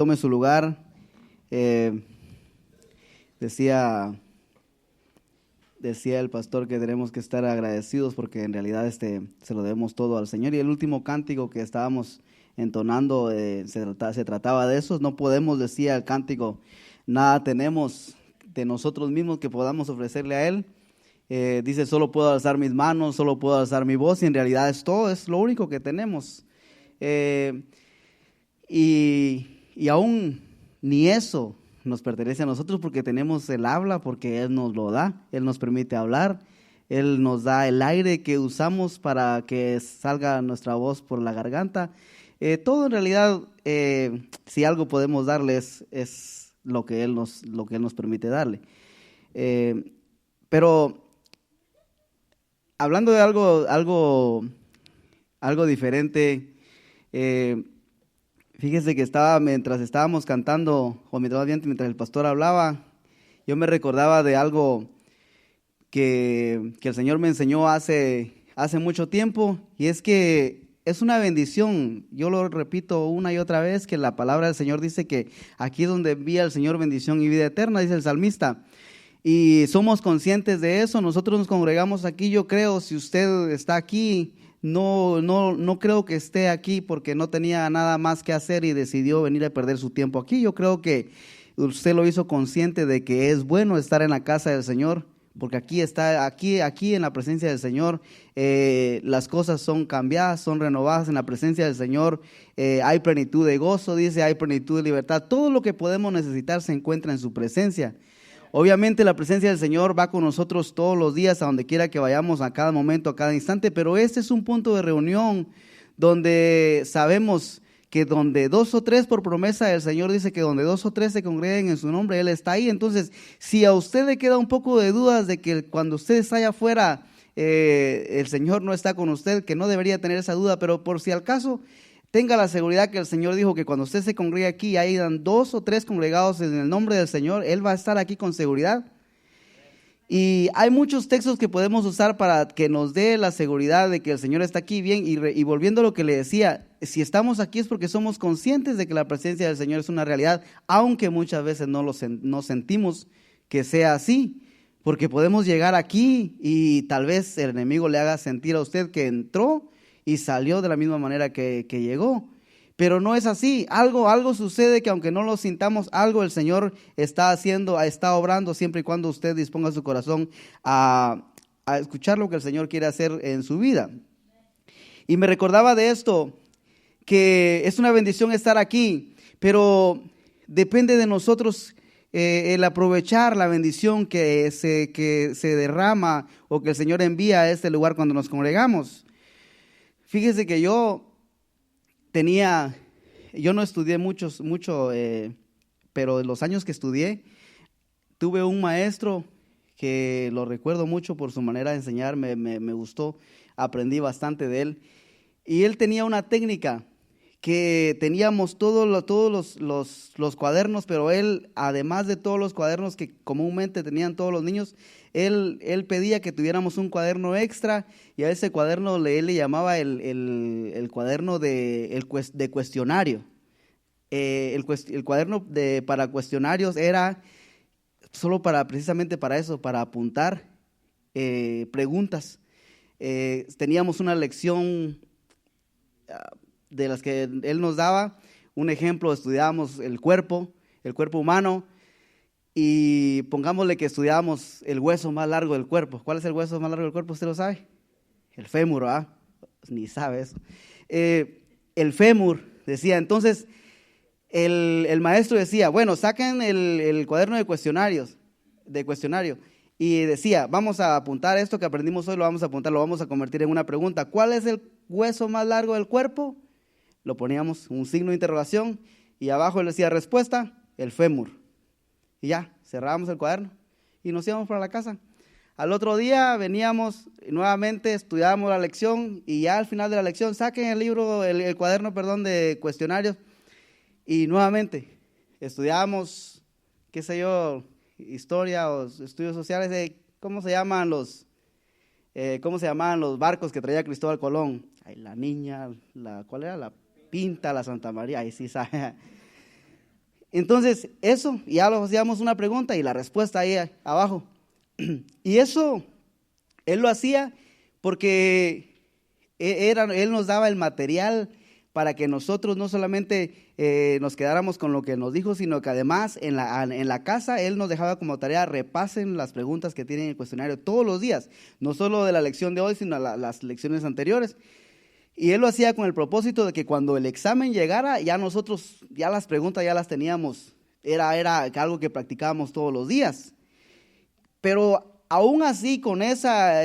Tome su lugar. Eh, decía el pastor que tenemos que estar agradecidos porque en realidad se lo debemos todo al Señor. Y el último cántico que estábamos entonando se trataba de eso. No podemos, decía el cántico, nada tenemos de nosotros mismos que podamos ofrecerle a Él. Dice, solo puedo alzar mis manos, solo puedo alzar mi voz, y en realidad es todo, es lo único que tenemos. Y aún ni eso nos pertenece a nosotros, porque tenemos el habla, porque Él nos lo da, Él nos permite hablar, Él nos da el aire que usamos para que salga nuestra voz por la garganta. Todo en realidad, si algo podemos darles, es lo que Él nos permite darle. Pero hablando de algo diferente, fíjese que mientras estábamos cantando, o mientras el pastor hablaba, yo me recordaba de algo que el Señor me enseñó hace mucho tiempo, y es que es una bendición. Yo lo repito una y otra vez, que la palabra del Señor dice que aquí es donde envía el Señor bendición y vida eterna, dice el salmista. Y somos conscientes de eso. Nosotros nos congregamos aquí. Yo creo, si usted está aquí, no creo que esté aquí porque no tenía nada más que hacer y decidió venir a perder su tiempo aquí. Yo creo que usted lo hizo consciente de que es bueno estar en la casa del Señor, porque aquí en la presencia del Señor, las cosas son cambiadas, son renovadas en la presencia del Señor. Hay plenitud de gozo, dice, hay plenitud de libertad. Todo lo que podemos necesitar se encuentra en su presencia. Obviamente la presencia del Señor va con nosotros todos los días, a donde quiera que vayamos, a cada momento, a cada instante, pero este es un punto de reunión donde sabemos que donde dos o tres, por promesa del Señor, dice que donde dos o tres se congreguen en su nombre, Él está ahí. Entonces, si a usted le queda un poco de dudas de que cuando usted está allá afuera, el Señor no está con usted, que no debería tener esa duda, pero por si al caso, tenga la seguridad que el Señor dijo que cuando usted se congregue aquí, ahí dan dos o tres congregados en el nombre del Señor, Él va a estar aquí con seguridad. Y hay muchos textos que podemos usar para que nos dé la seguridad de que el Señor está aquí. Bien, y volviendo a lo que le decía, si estamos aquí es porque somos conscientes de que la presencia del Señor es una realidad, aunque muchas veces no sentimos que sea así, porque podemos llegar aquí y tal vez el enemigo le haga sentir a usted que entró y salió de la misma manera que llegó. Pero no es así. Algo sucede que aunque no lo sintamos, algo el Señor está haciendo, está obrando, siempre y cuando usted disponga su corazón a escuchar lo que el Señor quiere hacer en su vida. Y me recordaba de esto, que es una bendición estar aquí, pero depende de nosotros el aprovechar la bendición que se derrama o que el Señor envía a este lugar cuando nos congregamos. Fíjese que yo no estudié mucho, pero en los años que estudié, tuve un maestro que lo recuerdo mucho por su manera de enseñar, me gustó, aprendí bastante de él. Y él tenía una técnica que teníamos todos los cuadernos, pero él, además de todos los cuadernos que comúnmente tenían todos los niños, él pedía que tuviéramos un cuaderno extra, y a ese cuaderno él le llamaba el cuaderno de cuestionario. El cuaderno para cuestionarios era solo precisamente para eso, para apuntar preguntas. Teníamos una lección de las que él nos daba. Un ejemplo, estudiábamos el cuerpo humano, y pongámosle que estudiábamos el hueso más largo del cuerpo. ¿Cuál es el hueso más largo del cuerpo? ¿Usted lo sabe? El fémur, ¿ah? Ni sabe eso. El fémur, decía. Entonces, el maestro decía, bueno, saquen el cuaderno de cuestionario, y decía, vamos a apuntar esto que aprendimos hoy, lo vamos a convertir en una pregunta. ¿Cuál es el hueso más largo del cuerpo? Lo poníamos un signo de interrogación, y abajo le decía respuesta, el fémur. Y ya, cerrábamos el cuaderno y nos íbamos para la casa. Al otro día veníamos nuevamente, estudiábamos la lección, y ya al final de la lección saquen el cuaderno de cuestionarios, y nuevamente estudiábamos, qué sé yo, historia o estudios sociales de cómo se llamaban los barcos que traía Cristóbal Colón. Ay, la Niña, ¿cuál era? La Pinta, la Santa María, ahí sí sabe. Entonces, eso, ya lo hacíamos una pregunta y la respuesta ahí abajo. Y eso, él lo hacía porque él nos daba el material para que nosotros no solamente nos quedáramos con lo que nos dijo, sino que además en la casa él nos dejaba como tarea: repasen las preguntas que tienen en el cuestionario todos los días, no solo de la lección de hoy, sino las lecciones anteriores. Y él lo hacía con el propósito de que cuando el examen llegara, ya nosotros, ya las preguntas ya las teníamos, era algo que practicábamos todos los días. Pero aún así, con esa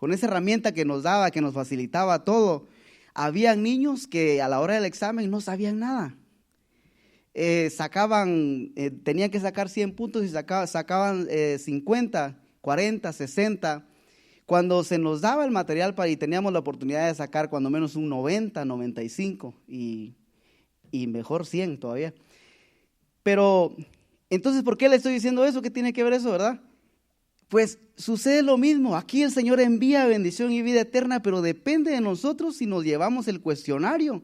herramienta que nos daba, que nos facilitaba todo, había niños que a la hora del examen no sabían nada. Tenían que sacar 100 puntos y sacaban 50, 40, 60. Cuando se nos daba el material y teníamos la oportunidad de sacar cuando menos un 90, 95 y mejor 100 todavía. Pero, entonces, ¿por qué le estoy diciendo eso? ¿Qué tiene que ver eso, verdad? Pues sucede lo mismo. Aquí el Señor envía bendición y vida eterna, pero depende de nosotros si nos llevamos el cuestionario.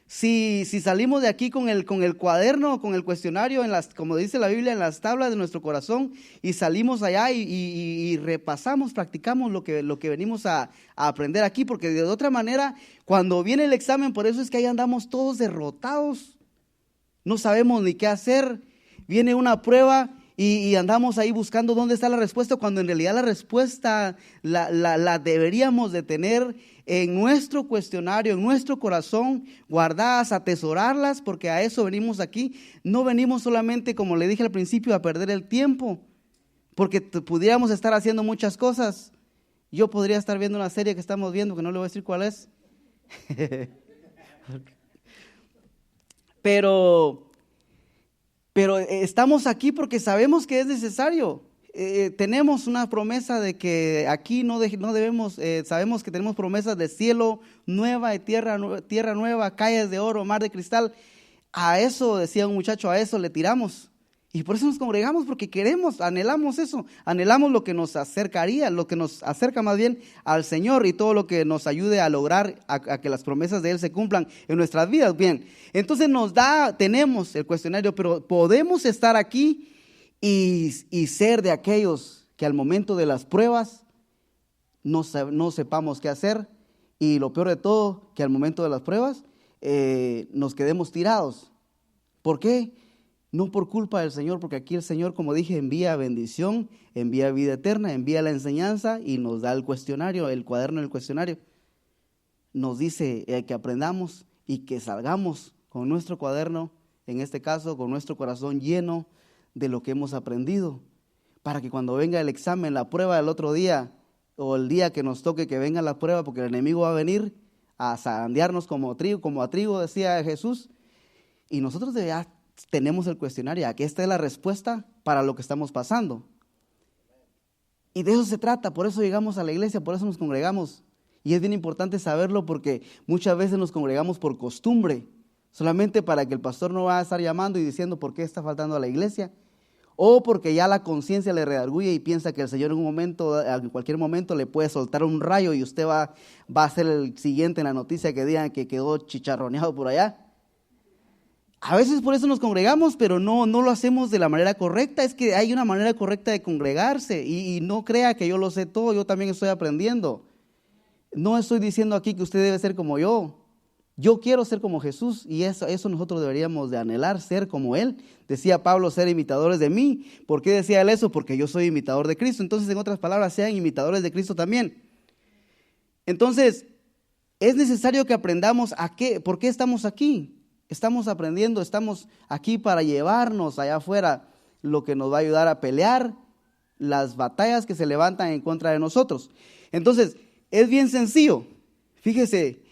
Si salimos de aquí con el cuaderno, con el cuestionario, como dice la Biblia, en las tablas de nuestro corazón, y salimos allá y repasamos, practicamos lo que venimos a aprender aquí, porque de otra manera, cuando viene el examen, por eso es que ahí andamos todos derrotados, no sabemos ni qué hacer. Viene una prueba y andamos ahí buscando dónde está la respuesta, cuando en realidad la respuesta la deberíamos de tener en nuestro cuestionario, en nuestro corazón, guardadas, atesorarlas, porque a eso venimos aquí. No venimos solamente, como le dije al principio, a perder el tiempo, porque pudiéramos estar haciendo muchas cosas. Yo podría estar viendo una serie que estamos viendo, que no le voy a decir cuál es. Pero estamos aquí porque sabemos que es necesario. Tenemos una promesa de que aquí no debemos, sabemos que tenemos promesas de cielo nueva y tierra nueva, calles de oro, mar de cristal. A eso, decía un muchacho, a eso le tiramos. Y por eso nos congregamos, porque anhelamos eso, anhelamos lo que nos acercaría, lo que nos acerca más bien al Señor, y todo lo que nos ayude a lograr a que las promesas de Él se cumplan en nuestras vidas. Bien, entonces tenemos el cuestionario, pero podemos estar aquí y ser de aquellos que al momento de las pruebas no sepamos qué hacer, y lo peor de todo, que al momento de las pruebas nos quedemos tirados. ¿Por qué? No por culpa del Señor, porque aquí el Señor, como dije, envía bendición, envía vida eterna, envía la enseñanza y nos da el cuestionario, el cuaderno del cuestionario. Nos dice que aprendamos y que salgamos con nuestro cuaderno, en este caso con nuestro corazón lleno de lo que hemos aprendido, para que cuando venga el examen, la prueba del otro día, o el día que nos toque que venga la prueba, porque el enemigo va a venir a zarandearnos como a trigo, decía Jesús, y nosotros ya tenemos el cuestionario, aquí está la respuesta para lo que estamos pasando. Y de eso se trata, por eso llegamos a la iglesia, por eso nos congregamos. Y es bien importante saberlo, porque muchas veces nos congregamos por costumbre, solamente para que el pastor no vaya a estar llamando y diciendo por qué está faltando a la iglesia, o porque ya la conciencia le redarguye y piensa que el Señor en cualquier momento le puede soltar un rayo y usted va a ser el siguiente en la noticia que digan que quedó chicharroneado por allá. A veces por eso nos congregamos, pero no lo hacemos de la manera correcta. Es que hay una manera correcta de congregarse, y no crea que yo lo sé todo, yo también estoy aprendiendo. No estoy diciendo aquí que usted debe ser como yo. Yo quiero ser como Jesús, y eso nosotros deberíamos de anhelar, ser como Él. Decía Pablo, ser imitadores de mí. ¿Por qué decía él eso? Porque yo soy imitador de Cristo. Entonces, en otras palabras, sean imitadores de Cristo también. Entonces, es necesario que aprendamos por qué estamos aquí. Estamos aprendiendo, estamos aquí para llevarnos allá afuera lo que nos va a ayudar a pelear las batallas que se levantan en contra de nosotros. Entonces, es bien sencillo. Fíjese,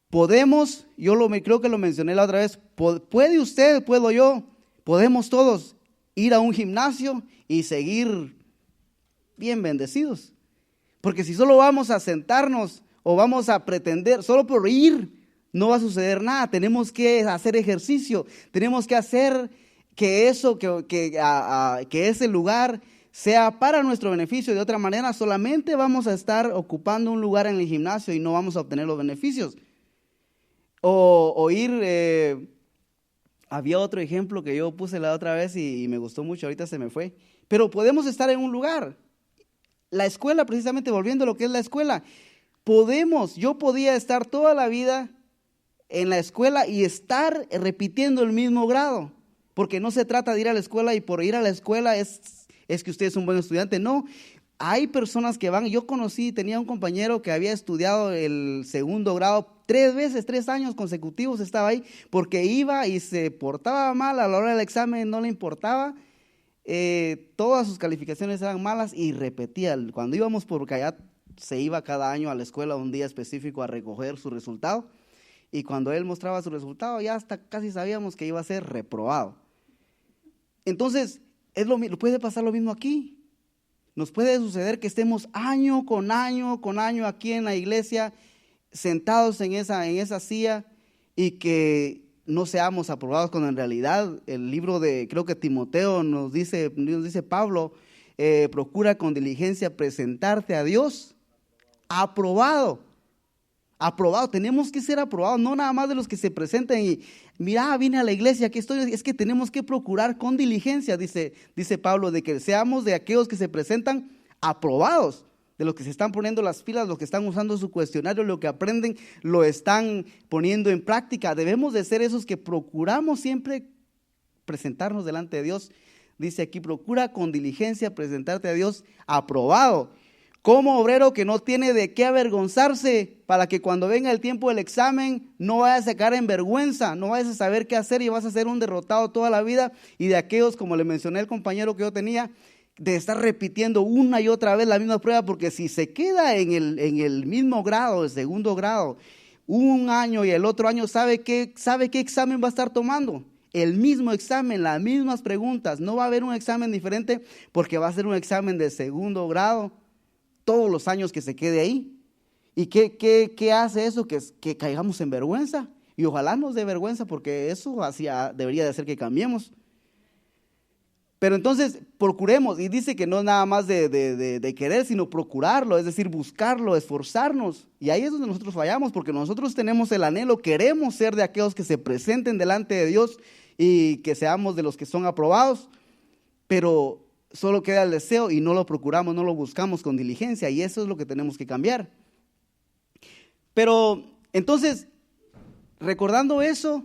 creo que lo mencioné la otra vez, puede usted, puedo yo, podemos todos ir a un gimnasio y seguir bien bendecidos. Porque si solo vamos a sentarnos o vamos a pretender, solo por ir, no va a suceder nada. Tenemos que hacer ejercicio, tenemos que hacer que ese lugar sea para nuestro beneficio. De otra manera, solamente vamos a estar ocupando un lugar en el gimnasio y no vamos a obtener los beneficios. O ir Había otro ejemplo que yo puse la otra vez y me gustó mucho, ahorita se me fue. Pero podemos estar en un lugar. La escuela, precisamente volviendo a lo que es la escuela. Yo podía estar toda la vida en la escuela y estar repitiendo el mismo grado. Porque no se trata de ir a la escuela y por ir a la escuela es que usted es un buen estudiante. No, hay personas que van. Yo tenía un compañero que había estudiado el segundo grado 3 veces, 3 años consecutivos estaba ahí, porque iba y se portaba mal a la hora del examen, no le importaba, todas sus calificaciones eran malas y repetía. Cuando íbamos, porque allá se iba cada año a la escuela un día específico a recoger su resultado, y cuando él mostraba su resultado ya hasta casi sabíamos que iba a ser reprobado. Entonces, puede pasar lo mismo aquí. Nos puede suceder que estemos año con año aquí en la iglesia, sentados en esa silla, y que no seamos aprobados, cuando en realidad el libro de, creo que Timoteo nos dice Pablo, procura con diligencia presentarte a Dios aprobado. Tenemos que ser aprobados, no nada más de los que se presenten y mira, vine a la iglesia, aquí estoy. Es que tenemos que procurar con diligencia, dice Pablo, de que seamos de aquellos que se presentan aprobados, de los que se están poniendo las pilas, los que están usando su cuestionario, lo que aprenden lo están poniendo en práctica. Debemos de ser esos que procuramos siempre presentarnos delante de Dios. Dice aquí, procura con diligencia presentarte a Dios aprobado, como obrero que no tiene de qué avergonzarse, para que cuando venga el tiempo del examen no vayas a sacar en vergüenza, no vayas a saber qué hacer y vas a ser un derrotado toda la vida. Y de aquellos, como le mencioné al compañero que yo tenía, de estar repitiendo una y otra vez la misma prueba, porque si se queda en el mismo grado, el segundo grado, un año y el otro año, ¿sabe qué examen va a estar tomando? El mismo examen, las mismas preguntas. No va a haber un examen diferente, porque va a ser un examen de segundo grado todos los años que se quede ahí. ¿Y qué hace eso? Que caigamos en vergüenza. Y ojalá nos dé vergüenza, porque eso debería de hacer que cambiemos. Pero entonces procuremos, y dice que no es nada más de querer, sino procurarlo, es decir, buscarlo, esforzarnos. Y ahí es donde nosotros fallamos, porque nosotros tenemos el anhelo, queremos ser de aquellos que se presenten delante de Dios y que seamos de los que son aprobados, pero solo queda el deseo y no lo procuramos, no lo buscamos con diligencia, y eso es lo que tenemos que cambiar. Pero entonces, recordando eso,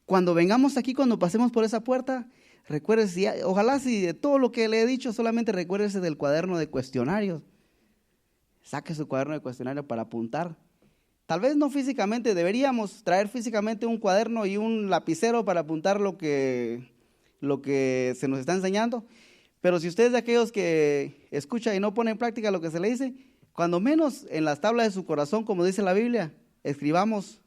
cuando vengamos aquí, cuando pasemos por esa puerta, recuérdese, ojalá si de todo lo que le he dicho, solamente recuérdese del cuaderno de cuestionarios. Saque su cuaderno de cuestionario para apuntar. Tal vez no físicamente, deberíamos traer físicamente un cuaderno y un lapicero para apuntar lo que se nos está enseñando. Pero si usted es de aquellos que escucha y no pone en práctica lo que se le dice, cuando menos en las tablas de su corazón, como dice la Biblia, escribamos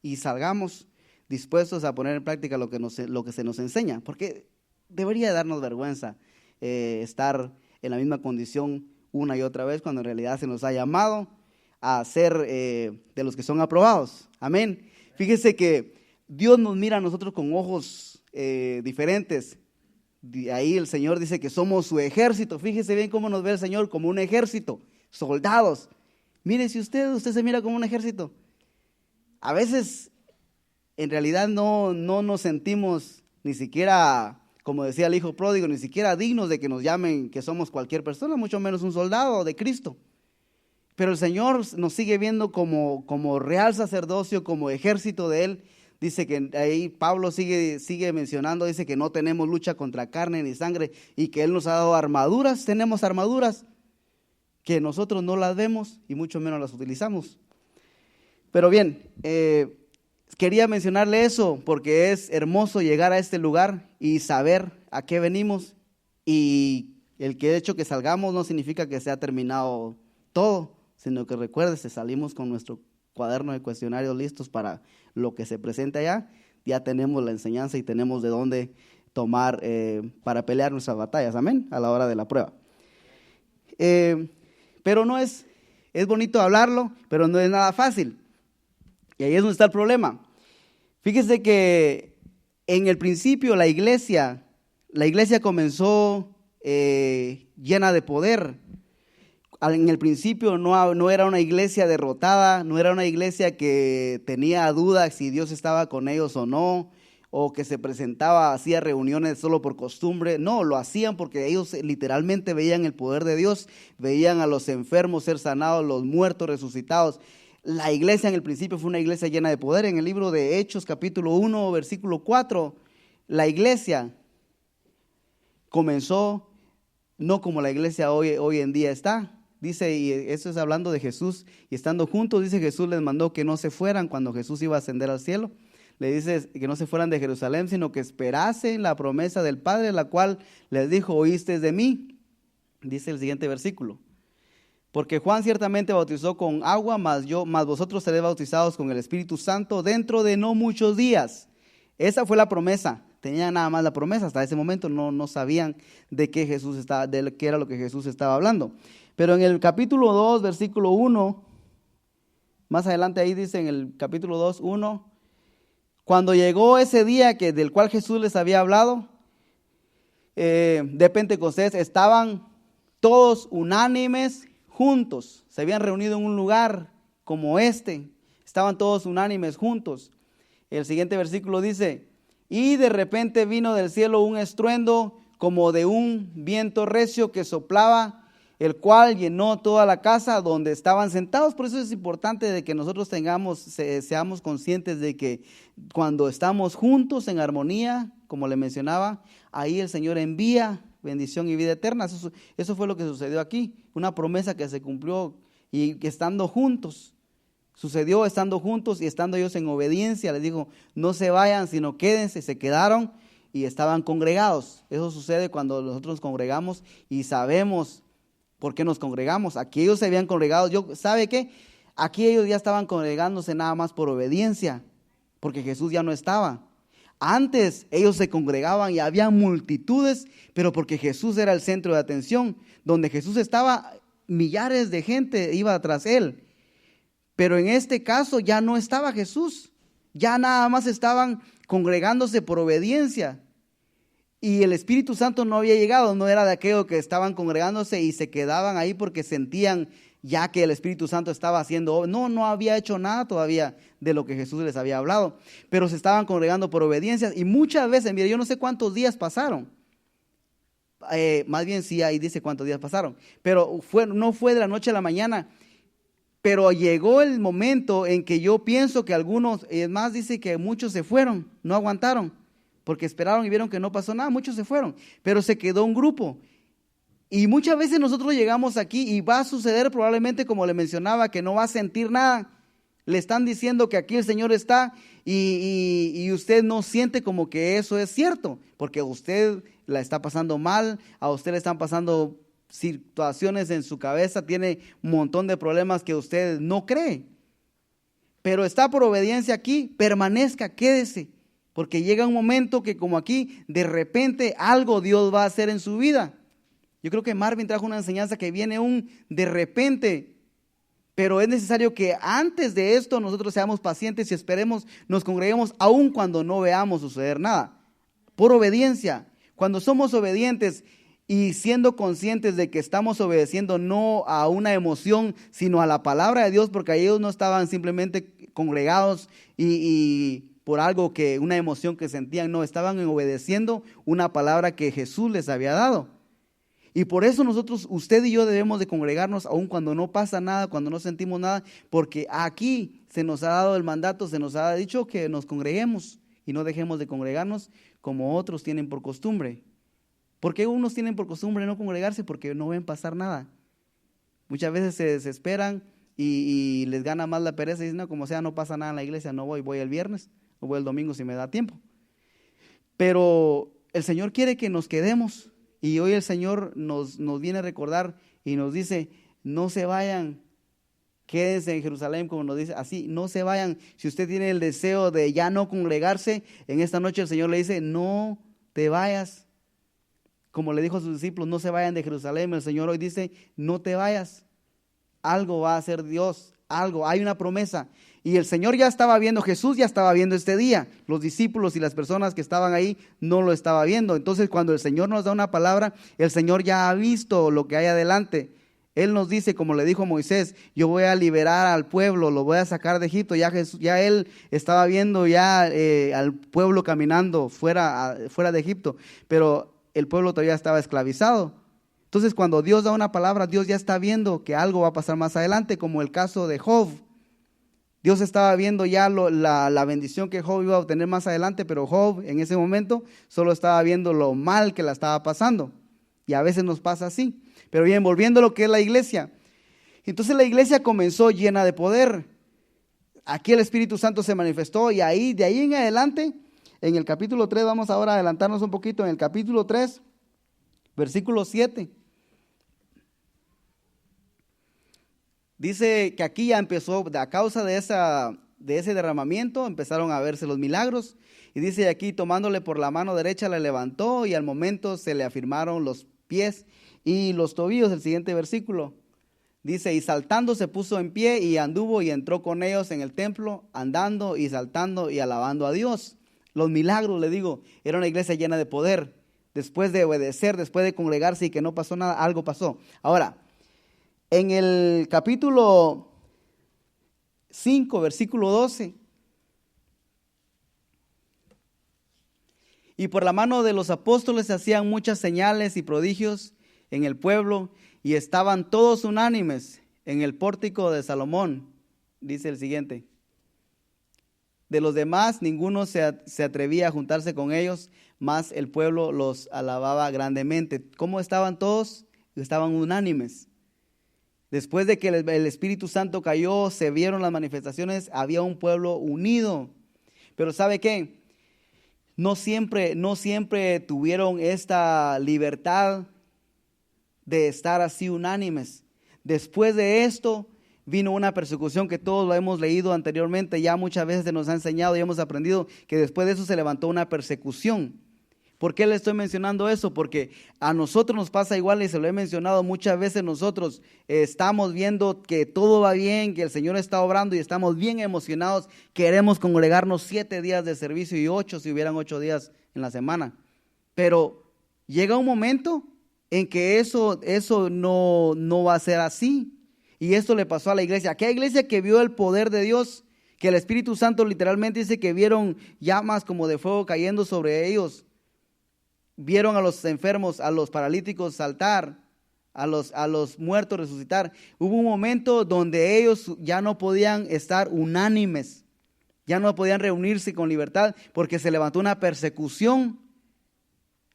y salgamos dispuestos a poner en práctica lo que se nos enseña, porque debería darnos vergüenza estar en la misma condición una y otra vez, cuando en realidad se nos ha llamado a ser de los que son aprobados. Amén. Fíjese que Dios nos mira a nosotros con ojos diferentes. De ahí el Señor dice que somos su ejército. Fíjese bien cómo nos ve el Señor, como un ejército, soldados. Mire, si usted se mira como un ejército, a veces en realidad no nos sentimos ni siquiera, como decía el hijo pródigo, ni siquiera dignos de que nos llamen que somos cualquier persona, mucho menos un soldado de Cristo. Pero el Señor nos sigue viendo como real sacerdocio, como ejército de Él. Dice que ahí Pablo sigue mencionando, dice que no tenemos lucha contra carne ni sangre y que Él nos ha dado armaduras. Tenemos armaduras que nosotros no las vemos y mucho menos las utilizamos. Pero bien, quería mencionarle eso porque es hermoso llegar a este lugar y saber a qué venimos, y el hecho que salgamos no significa que se ha terminado todo, sino que recuérdese, salimos con nuestro cuaderno de cuestionarios listos para lo que se presente allá. Ya tenemos la enseñanza y tenemos de dónde tomar para pelear nuestras batallas, amén, a la hora de la prueba. Pero no es bonito hablarlo, pero no es nada fácil. Y ahí es donde está el problema. Fíjese que en el principio la iglesia comenzó llena de poder. En el principio no era una iglesia derrotada, no era una iglesia que tenía dudas si Dios estaba con ellos o no, o que se presentaba, hacía reuniones solo por costumbre. No, lo hacían porque ellos literalmente veían el poder de Dios, veían a los enfermos ser sanados, los muertos resucitados. La iglesia en el principio fue una iglesia llena de poder. En el libro de Hechos, capítulo 1, versículo 4, la iglesia comenzó no como la iglesia hoy en día está. Dice, y eso es hablando de Jesús, y estando juntos, dice, Jesús les mandó que no se fueran cuando Jesús iba a ascender al cielo. Le dice que no se fueran de Jerusalén, sino que esperasen la promesa del Padre, la cual les dijo, oísteis de mí. Dice el siguiente versículo. Porque Juan ciertamente bautizó con agua, mas vosotros seréis bautizados con el Espíritu Santo dentro de no muchos días. Esa fue la promesa. Tenían nada más la promesa. Hasta ese momento no sabían de qué era lo que Jesús estaba hablando. Pero en el capítulo 2, versículo 1, más adelante ahí dice en el capítulo 2, 1, cuando llegó ese día del cual Jesús les había hablado, de Pentecostés, estaban todos unánimes juntos. Se habían reunido en un lugar como este. Estaban todos unánimes juntos. El siguiente versículo dice, y de repente vino del cielo un estruendo como de un viento recio que soplaba, el cual llenó toda la casa donde estaban sentados. Por eso es importante de que nosotros seamos conscientes de que cuando estamos juntos en armonía, como le mencionaba, ahí el Señor envía bendición y vida eterna. Eso fue lo que sucedió aquí, una promesa que se cumplió y que estando juntos, sucedió estando juntos y estando ellos en obediencia. Les dijo, no se vayan, sino quédense. Se quedaron y estaban congregados. Eso sucede cuando nosotros nos congregamos y sabemos por qué nos congregamos. Aquí ellos se habían congregado. ¿Sabe qué? Aquí ellos ya estaban congregándose nada más por obediencia, porque Jesús ya no estaba. Antes ellos se congregaban y había multitudes, pero porque Jesús era el centro de atención. Donde Jesús estaba, millares de gente iba tras él. Pero en este caso ya no estaba Jesús. Ya nada más estaban congregándose por obediencia. Y el Espíritu Santo no había llegado, no era de aquellos que estaban congregándose y se quedaban ahí porque sentían ya que el Espíritu Santo estaba haciendo. No había hecho nada todavía de lo que Jesús les había hablado, pero se estaban congregando por obediencia. Y muchas veces, mire, yo no sé cuántos días pasaron, más bien sí, ahí dice cuántos días pasaron, pero no fue de la noche a la mañana. Pero llegó el momento en que yo pienso que algunos, es más, dice que muchos se fueron, no aguantaron. Porque esperaron y vieron que no pasó nada, muchos se fueron, pero se quedó un grupo. Y muchas veces nosotros llegamos aquí y va a suceder probablemente como le mencionaba, que no va a sentir nada. Le están diciendo que aquí el Señor está y usted no siente como que eso es cierto, porque usted la está pasando mal, a usted le están pasando situaciones en su cabeza, tiene un montón de problemas que usted no cree. Pero está por obediencia aquí, permanezca, quédese. Porque llega un momento que como aquí, de repente algo Dios va a hacer en su vida. Yo creo que Marvin trajo una enseñanza que viene de repente. Pero es necesario que antes de esto nosotros seamos pacientes y esperemos, nos congreguemos aun cuando no veamos suceder nada. Por obediencia. Cuando somos obedientes y siendo conscientes de que estamos obedeciendo no a una emoción, sino a la palabra de Dios, porque ellos no estaban simplemente congregados y por algo una emoción que sentían, no, estaban obedeciendo una palabra que Jesús les había dado. Y por eso nosotros, usted y yo debemos de congregarnos aun cuando no pasa nada, cuando no sentimos nada, porque aquí se nos ha dado el mandato, se nos ha dicho que nos congreguemos y no dejemos de congregarnos como otros tienen por costumbre. ¿Por qué unos tienen por costumbre no congregarse? Porque no ven pasar nada. Muchas veces se desesperan y les gana más la pereza y dicen, no, como sea, no pasa nada en la iglesia, no voy el viernes. O voy el domingo si me da tiempo. Pero el Señor quiere que nos quedemos. Y hoy el Señor nos viene a recordar y nos dice, no se vayan, quédense en Jerusalén, como nos dice, así, no se vayan. Si usted tiene el deseo de ya no congregarse, en esta noche el Señor le dice, no te vayas. Como le dijo a sus discípulos, no se vayan de Jerusalén. El Señor hoy dice, no te vayas. Algo va a hacer Dios, algo, hay una promesa. Y el Señor ya estaba viendo, Jesús ya estaba viendo este día. Los discípulos y las personas que estaban ahí no lo estaban viendo. Entonces cuando el Señor nos da una palabra, el Señor ya ha visto lo que hay adelante. Él nos dice, como le dijo a Moisés, yo voy a liberar al pueblo, lo voy a sacar de Egipto. Ya él estaba viendo ya al pueblo caminando fuera de Egipto, pero el pueblo todavía estaba esclavizado. Entonces, cuando Dios da una palabra, Dios ya está viendo que algo va a pasar más adelante, como el caso de Job. Dios estaba viendo ya la bendición que Job iba a obtener más adelante, pero Job en ese momento solo estaba viendo lo mal que la estaba pasando. Y a veces nos pasa así. Pero bien, volviendo a lo que es la iglesia. Entonces la iglesia comenzó llena de poder. Aquí el Espíritu Santo se manifestó y de ahí en adelante, en el capítulo 3, vamos ahora a adelantarnos un poquito, en el capítulo 3, versículo 7. Dice que aquí ya empezó, a causa de ese derramamiento, empezaron a verse los milagros. Y dice aquí, tomándole por la mano derecha, le levantó y al momento se le afirmaron los pies y los tobillos. El siguiente versículo dice, y saltando se puso en pie y anduvo y entró con ellos en el templo, andando y saltando y alabando a Dios. Los milagros, le digo, era una iglesia llena de poder. Después de obedecer, después de congregarse y que no pasó nada, algo pasó. Ahora, en el capítulo 5, versículo 12. Y por la mano de los apóstoles se hacían muchas señales y prodigios en el pueblo, y estaban todos unánimes en el pórtico de Salomón. Dice el siguiente. De los demás, ninguno se atrevía a juntarse con ellos, mas el pueblo los alababa grandemente. ¿Cómo estaban todos? Estaban unánimes. Después de que el Espíritu Santo cayó, se vieron las manifestaciones, había un pueblo unido. Pero ¿sabe qué? No siempre tuvieron esta libertad de estar así unánimes. Después de esto vino una persecución que todos lo hemos leído anteriormente, ya muchas veces se nos ha enseñado y hemos aprendido que después de eso se levantó una persecución. ¿Por qué le estoy mencionando eso? Porque a nosotros nos pasa igual y se lo he mencionado muchas veces. Nosotros estamos viendo que todo va bien, que el Señor está obrando y estamos bien emocionados. Queremos congregarnos 7 días de servicio y 8 si hubieran 8 días en la semana. Pero llega un momento en que eso no va a ser así. Y esto le pasó a la iglesia. Aquella iglesia que vio el poder de Dios, que el Espíritu Santo literalmente dice que vieron llamas como de fuego cayendo sobre ellos. Vieron a los enfermos, a los paralíticos saltar, a los muertos resucitar. Hubo un momento donde ellos ya no podían estar unánimes, ya no podían reunirse con libertad porque se levantó una persecución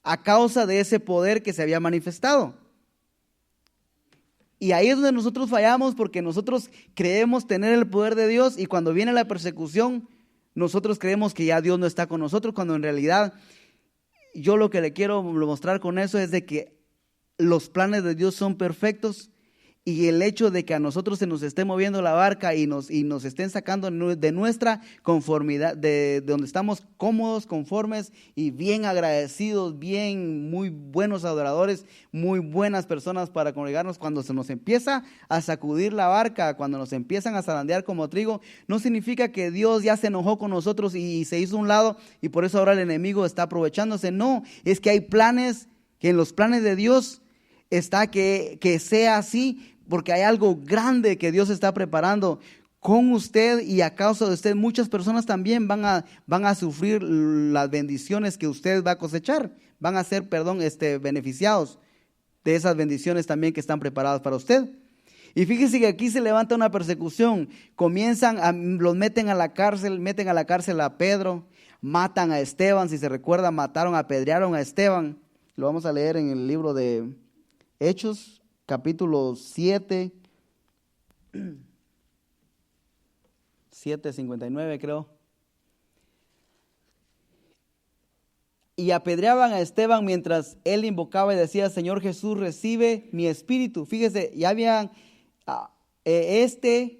a causa de ese poder que se había manifestado. Y ahí es donde nosotros fallamos porque nosotros creemos tener el poder de Dios y cuando viene la persecución, nosotros creemos que ya Dios no está con nosotros cuando en realidad yo lo que le quiero mostrar con eso es de que los planes de Dios son perfectos y el hecho de que a nosotros se nos esté moviendo la barca y nos estén sacando de nuestra conformidad, de donde estamos cómodos, conformes y bien agradecidos, muy buenos adoradores, muy buenas personas para congregarnos, cuando se nos empieza a sacudir la barca, cuando nos empiezan a zarandear como trigo, no significa que Dios ya se enojó con nosotros y se hizo a un lado y por eso ahora el enemigo está aprovechándose. No, es que hay planes, que en los planes de Dios está que sea así, porque hay algo grande que Dios está preparando con usted y a causa de usted muchas personas también van a sufrir las bendiciones que usted va a cosechar, van a ser, beneficiados de esas bendiciones también que están preparadas para usted. Y fíjese que aquí se levanta una persecución, los meten a la cárcel a Pedro, matan a Esteban, si se recuerda, apedrearon a Esteban. Lo vamos a leer en el libro de Hechos, capítulo 7, 7:59 creo. Y apedreaban a Esteban mientras él invocaba y decía, Señor Jesús, recibe mi espíritu. Fíjese, ya habían,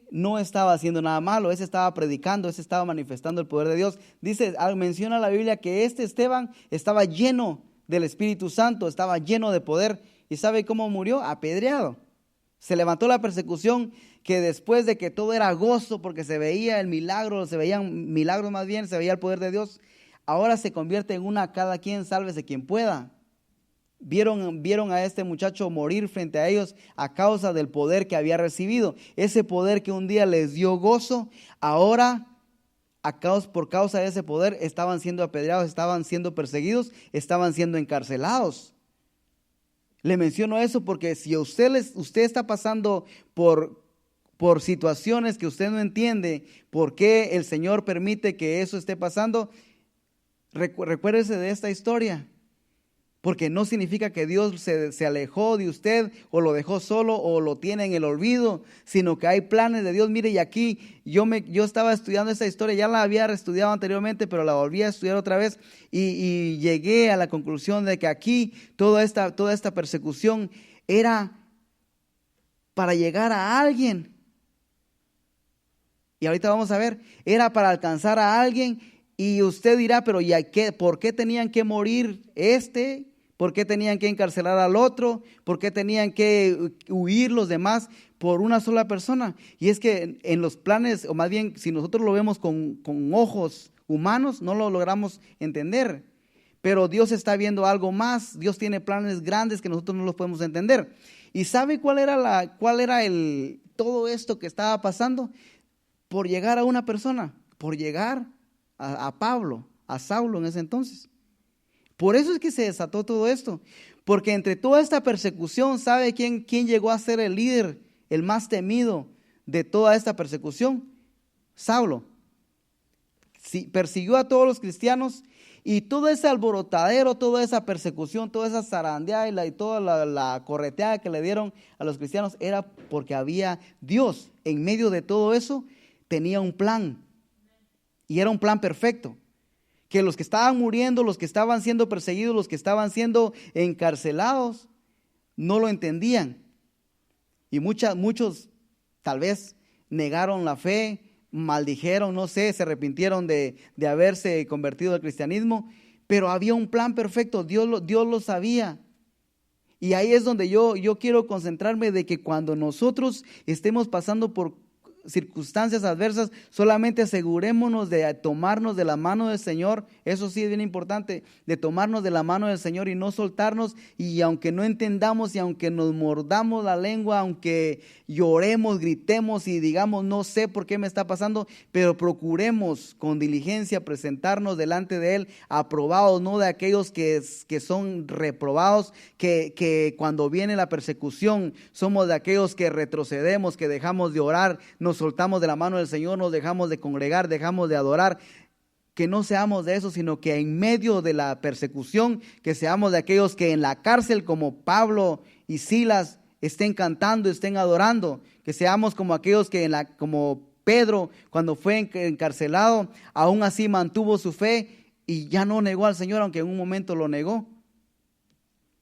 no estaba haciendo nada malo, estaba predicando, estaba manifestando el poder de Dios. Dice, menciona la Biblia que Esteban estaba lleno del Espíritu Santo, estaba lleno de poder. ¿Y sabe cómo murió? Apedreado. Se levantó la persecución que después de que todo era gozo porque se veía el milagro, se veían milagros más bien, se veía el poder de Dios, ahora se convierte en cada quien sálvese quien pueda. Vieron a este muchacho morir frente a ellos a causa del poder que había recibido. Ese poder que un día les dio gozo, ahora por causa de ese poder estaban siendo apedreados, estaban siendo perseguidos, estaban siendo encarcelados. Le menciono eso porque si usted está pasando por situaciones que usted no entiende, por qué el Señor permite que eso esté pasando, recuérdese de esta historia. Porque no significa que Dios se alejó de usted o lo dejó solo o lo tiene en el olvido, sino que hay planes de Dios. Mire, y aquí yo estaba estudiando esta historia, ya la había estudiado anteriormente, pero la volví a estudiar otra vez y llegué a la conclusión de que aquí toda esta persecución era para llegar a alguien. Y ahorita vamos a ver, era para alcanzar a alguien. Y usted dirá, pero ¿por qué tenían que morir ¿Por qué tenían que encarcelar al otro? ¿Por qué tenían que huir los demás por una sola persona? Y es que en los planes, o más bien si nosotros lo vemos con ojos humanos, no lo logramos entender. Pero Dios está viendo algo más. Dios tiene planes grandes que nosotros no los podemos entender. ¿Y sabe cuál era todo esto que estaba pasando? Por llegar a una persona, por llegar a Pablo, a Saulo en ese entonces. Por eso es que se desató todo esto, porque entre toda esta persecución, ¿sabe quién llegó a ser el líder, el más temido de toda esta persecución? Saulo. Sí, persiguió a todos los cristianos y todo ese alborotadero, toda esa persecución, toda esa zarandeada y toda la correteada que le dieron a los cristianos era porque había Dios en medio de todo eso, tenía un plan y era un plan perfecto. Que los que estaban muriendo, los que estaban siendo perseguidos, los que estaban siendo encarcelados, no lo entendían. Y muchos tal vez negaron la fe, maldijeron, no sé, se arrepintieron de haberse convertido al cristianismo, pero había un plan perfecto, Dios lo sabía. Y ahí es donde yo quiero concentrarme de que cuando nosotros estemos pasando por circunstancias adversas, solamente asegurémonos de tomarnos de la mano del Señor. Eso sí es bien importante, de tomarnos de la mano del Señor y no soltarnos. Y aunque no entendamos y aunque nos mordamos la lengua, aunque lloremos, gritemos y digamos no sé por qué me está pasando, pero procuremos con diligencia presentarnos delante de Él aprobados, no de aquellos que son reprobados, que cuando viene la persecución somos de aquellos que retrocedemos, que dejamos de orar, nos soltamos de la mano del Señor, nos dejamos de congregar, dejamos de adorar. Que no seamos de eso, sino que en medio de la persecución, que seamos de aquellos que en la cárcel como Pablo y Silas estén cantando, estén adorando, que seamos como aquellos que como Pedro cuando fue encarcelado, aún así mantuvo su fe y ya no negó al Señor, aunque en un momento lo negó.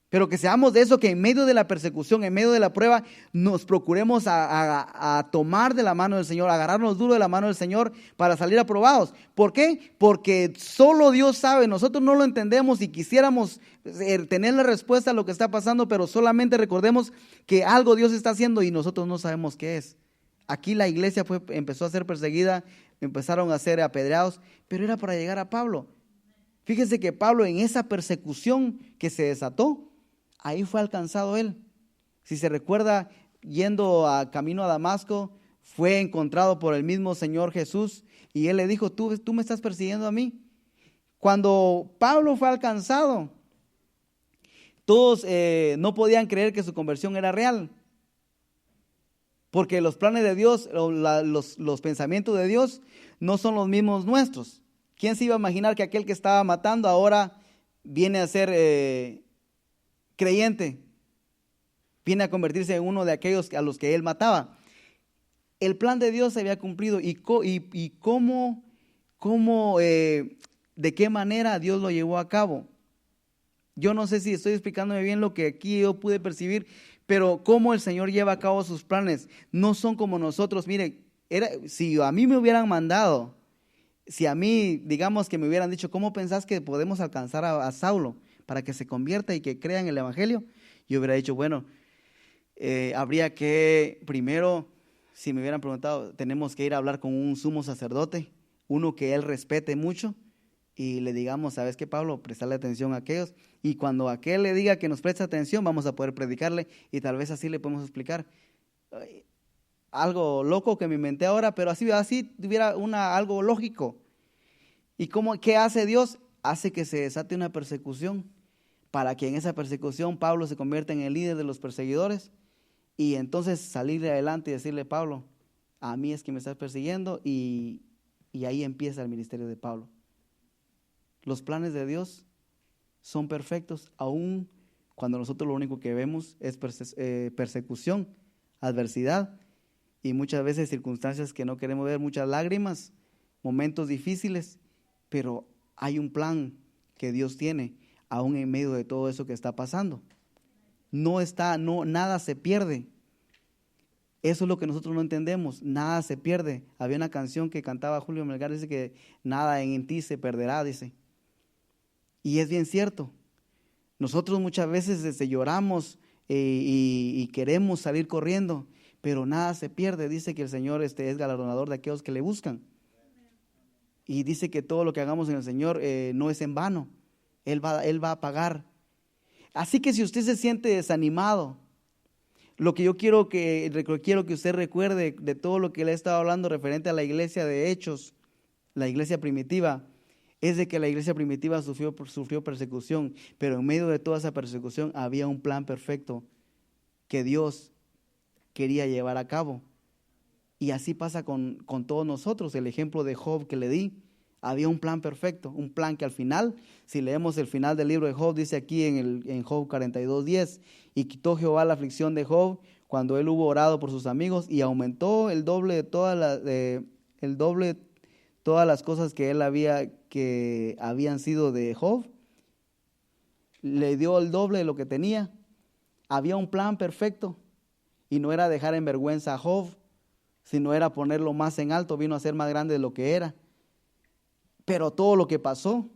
Pero que seamos de eso, que en medio de la persecución, en medio de la prueba, nos procuremos a tomar de la mano del Señor, agarrarnos duro de la mano del Señor para salir aprobados. ¿Por qué? Porque solo Dios sabe, nosotros no lo entendemos y quisiéramos tener la respuesta a lo que está pasando, pero solamente recordemos que algo Dios está haciendo y nosotros no sabemos qué es. Aquí la iglesia empezó a ser perseguida, empezaron a ser apedreados, pero era para llegar a Pablo. Fíjense que Pablo en esa persecución que se desató, ahí fue alcanzado él. Si se recuerda, yendo a camino a Damasco, fue encontrado por el mismo Señor Jesús y él le dijo, tú me estás persiguiendo a mí. Cuando Pablo fue alcanzado, todos no podían creer que su conversión era real. Porque los planes de Dios, los pensamientos de Dios no son los mismos nuestros. ¿Quién se iba a imaginar que aquel que estaba matando ahora viene a ser creyente? Viene a convertirse en uno de aquellos a los que él mataba. El plan de Dios se había cumplido y cómo, de qué manera Dios lo llevó a cabo. Yo no sé si estoy explicándome bien lo que aquí yo pude percibir, pero cómo el Señor lleva a cabo sus planes. No son como nosotros. Mire, si a mí me hubieran mandado, si a mí, digamos que me hubieran dicho, ¿cómo pensás que podemos alcanzar a Saulo para que se convierta y que crea en el Evangelio? Yo hubiera dicho, bueno, habría que primero, si me hubieran preguntado, tenemos que ir a hablar con un sumo sacerdote, uno que él respete mucho, y le digamos, ¿sabes qué, Pablo? Prestarle atención a aquellos. Y cuando aquel le diga que nos preste atención, vamos a poder predicarle y tal vez así le podemos explicar. Algo loco que me inventé ahora, pero así tuviera algo lógico. ¿Y qué hace Dios? Hace que se desate una persecución, para que en esa persecución Pablo se convierta en el líder de los perseguidores y entonces salirle adelante y decirle, Pablo, a mí es que me estás persiguiendo, y ahí empieza el ministerio de Pablo. Los planes de Dios son perfectos, aun cuando nosotros lo único que vemos es persecución, adversidad y muchas veces circunstancias que no queremos ver, muchas lágrimas, momentos difíciles, pero hay un plan que Dios tiene aún en medio de todo eso que está pasando. Nada se pierde. Eso es lo que nosotros no entendemos, nada se pierde. Había una canción que cantaba Julio Melgar, dice que nada en ti se perderá, dice. Y es bien cierto. Nosotros muchas veces lloramos y queremos salir corriendo, pero nada se pierde. Dice que el Señor es galardonador de aquellos que le buscan. Y dice que todo lo que hagamos en el Señor no es en vano. Él va a pagar. Así que si usted se siente desanimado, lo que yo quiero que usted recuerde de todo lo que le he estado hablando referente a la iglesia de Hechos, la iglesia primitiva, es de que la iglesia primitiva sufrió persecución, pero en medio de toda esa persecución había un plan perfecto que Dios quería llevar a cabo. Y así pasa con todos nosotros. El ejemplo de Job que le di, había un plan perfecto, un plan que al final, si leemos el final del libro de Job, dice aquí en Job 42:10, y quitó Jehová la aflicción de Job cuando él hubo orado por sus amigos, y aumentó el doble de todas las cosas que habían sido de Job. Le dio el doble de lo que tenía. Había un plan perfecto, y no era dejar en vergüenza a Job, sino era ponerlo más en alto, vino a ser más grande de lo que era. Pero todo lo que pasó,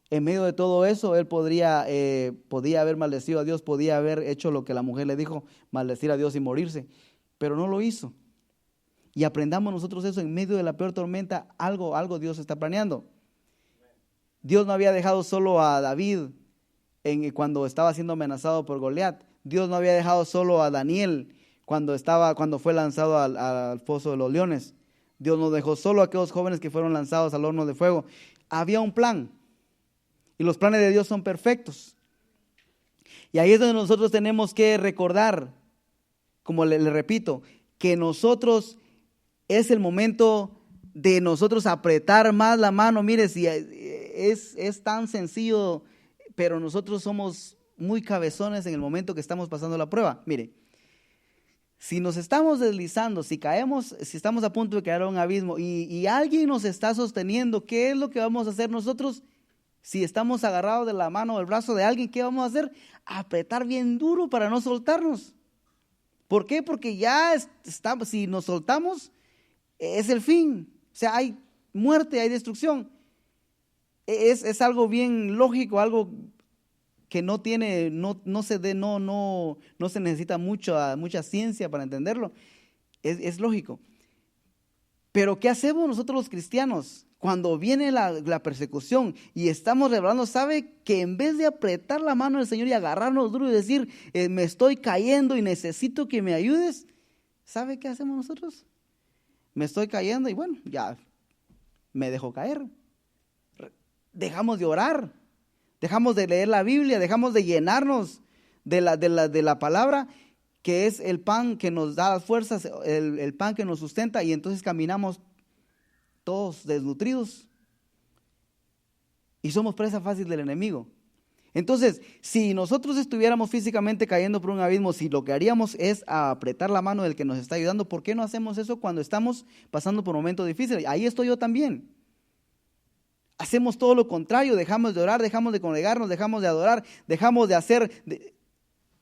en medio de todo eso, él podía haber maldecido a Dios, podía haber hecho lo que la mujer le dijo, maldecir a Dios y morirse, pero no lo hizo. Y aprendamos nosotros eso, en medio de la peor tormenta, algo Dios está planeando. Dios no había dejado solo a David cuando estaba siendo amenazado por Goliat. Dios no había dejado solo a Daniel cuando fue lanzado al foso de los leones. Dios no dejó solo a aquellos jóvenes que fueron lanzados al horno de fuego. Había un plan, y los planes de Dios son perfectos. Y ahí es donde nosotros tenemos que recordar, como le repito, que nosotros es el momento de nosotros apretar más la mano. Mire, si es tan sencillo, pero nosotros somos muy cabezones en el momento que estamos pasando la prueba. Mire, si nos estamos deslizando, si caemos, si estamos a punto de caer a un abismo y alguien nos está sosteniendo, ¿qué es lo que vamos a hacer nosotros? Si estamos agarrados de la mano o el brazo de alguien, ¿qué vamos a hacer? Apretar bien duro para no soltarnos. ¿Por qué? Porque si nos soltamos, es el fin. O sea, hay muerte, hay destrucción. Es algo bien lógico, algo que no se necesita mucha ciencia para entenderlo. Es lógico. Pero ¿qué hacemos nosotros los cristianos? Cuando viene la persecución y estamos revelando, ¿sabe que en vez de apretar la mano del Señor y agarrarnos duro y decir, me estoy cayendo y necesito que me ayudes? ¿Sabe qué hacemos nosotros? Me estoy cayendo y bueno, ya me dejo caer. Dejamos de orar, dejamos de leer la Biblia, dejamos de llenarnos de la palabra, que es el pan que nos da las fuerzas, el pan que nos sustenta, y entonces caminamos todos desnutridos y somos presa fácil del enemigo. Entonces, si nosotros estuviéramos físicamente cayendo por un abismo, si lo que haríamos es apretar la mano del que nos está ayudando, ¿por qué no hacemos eso cuando estamos pasando por momentos difíciles? Ahí estoy yo también. Hacemos todo lo contrario, dejamos de orar, dejamos de congregarnos, dejamos de adorar, dejamos de hacer.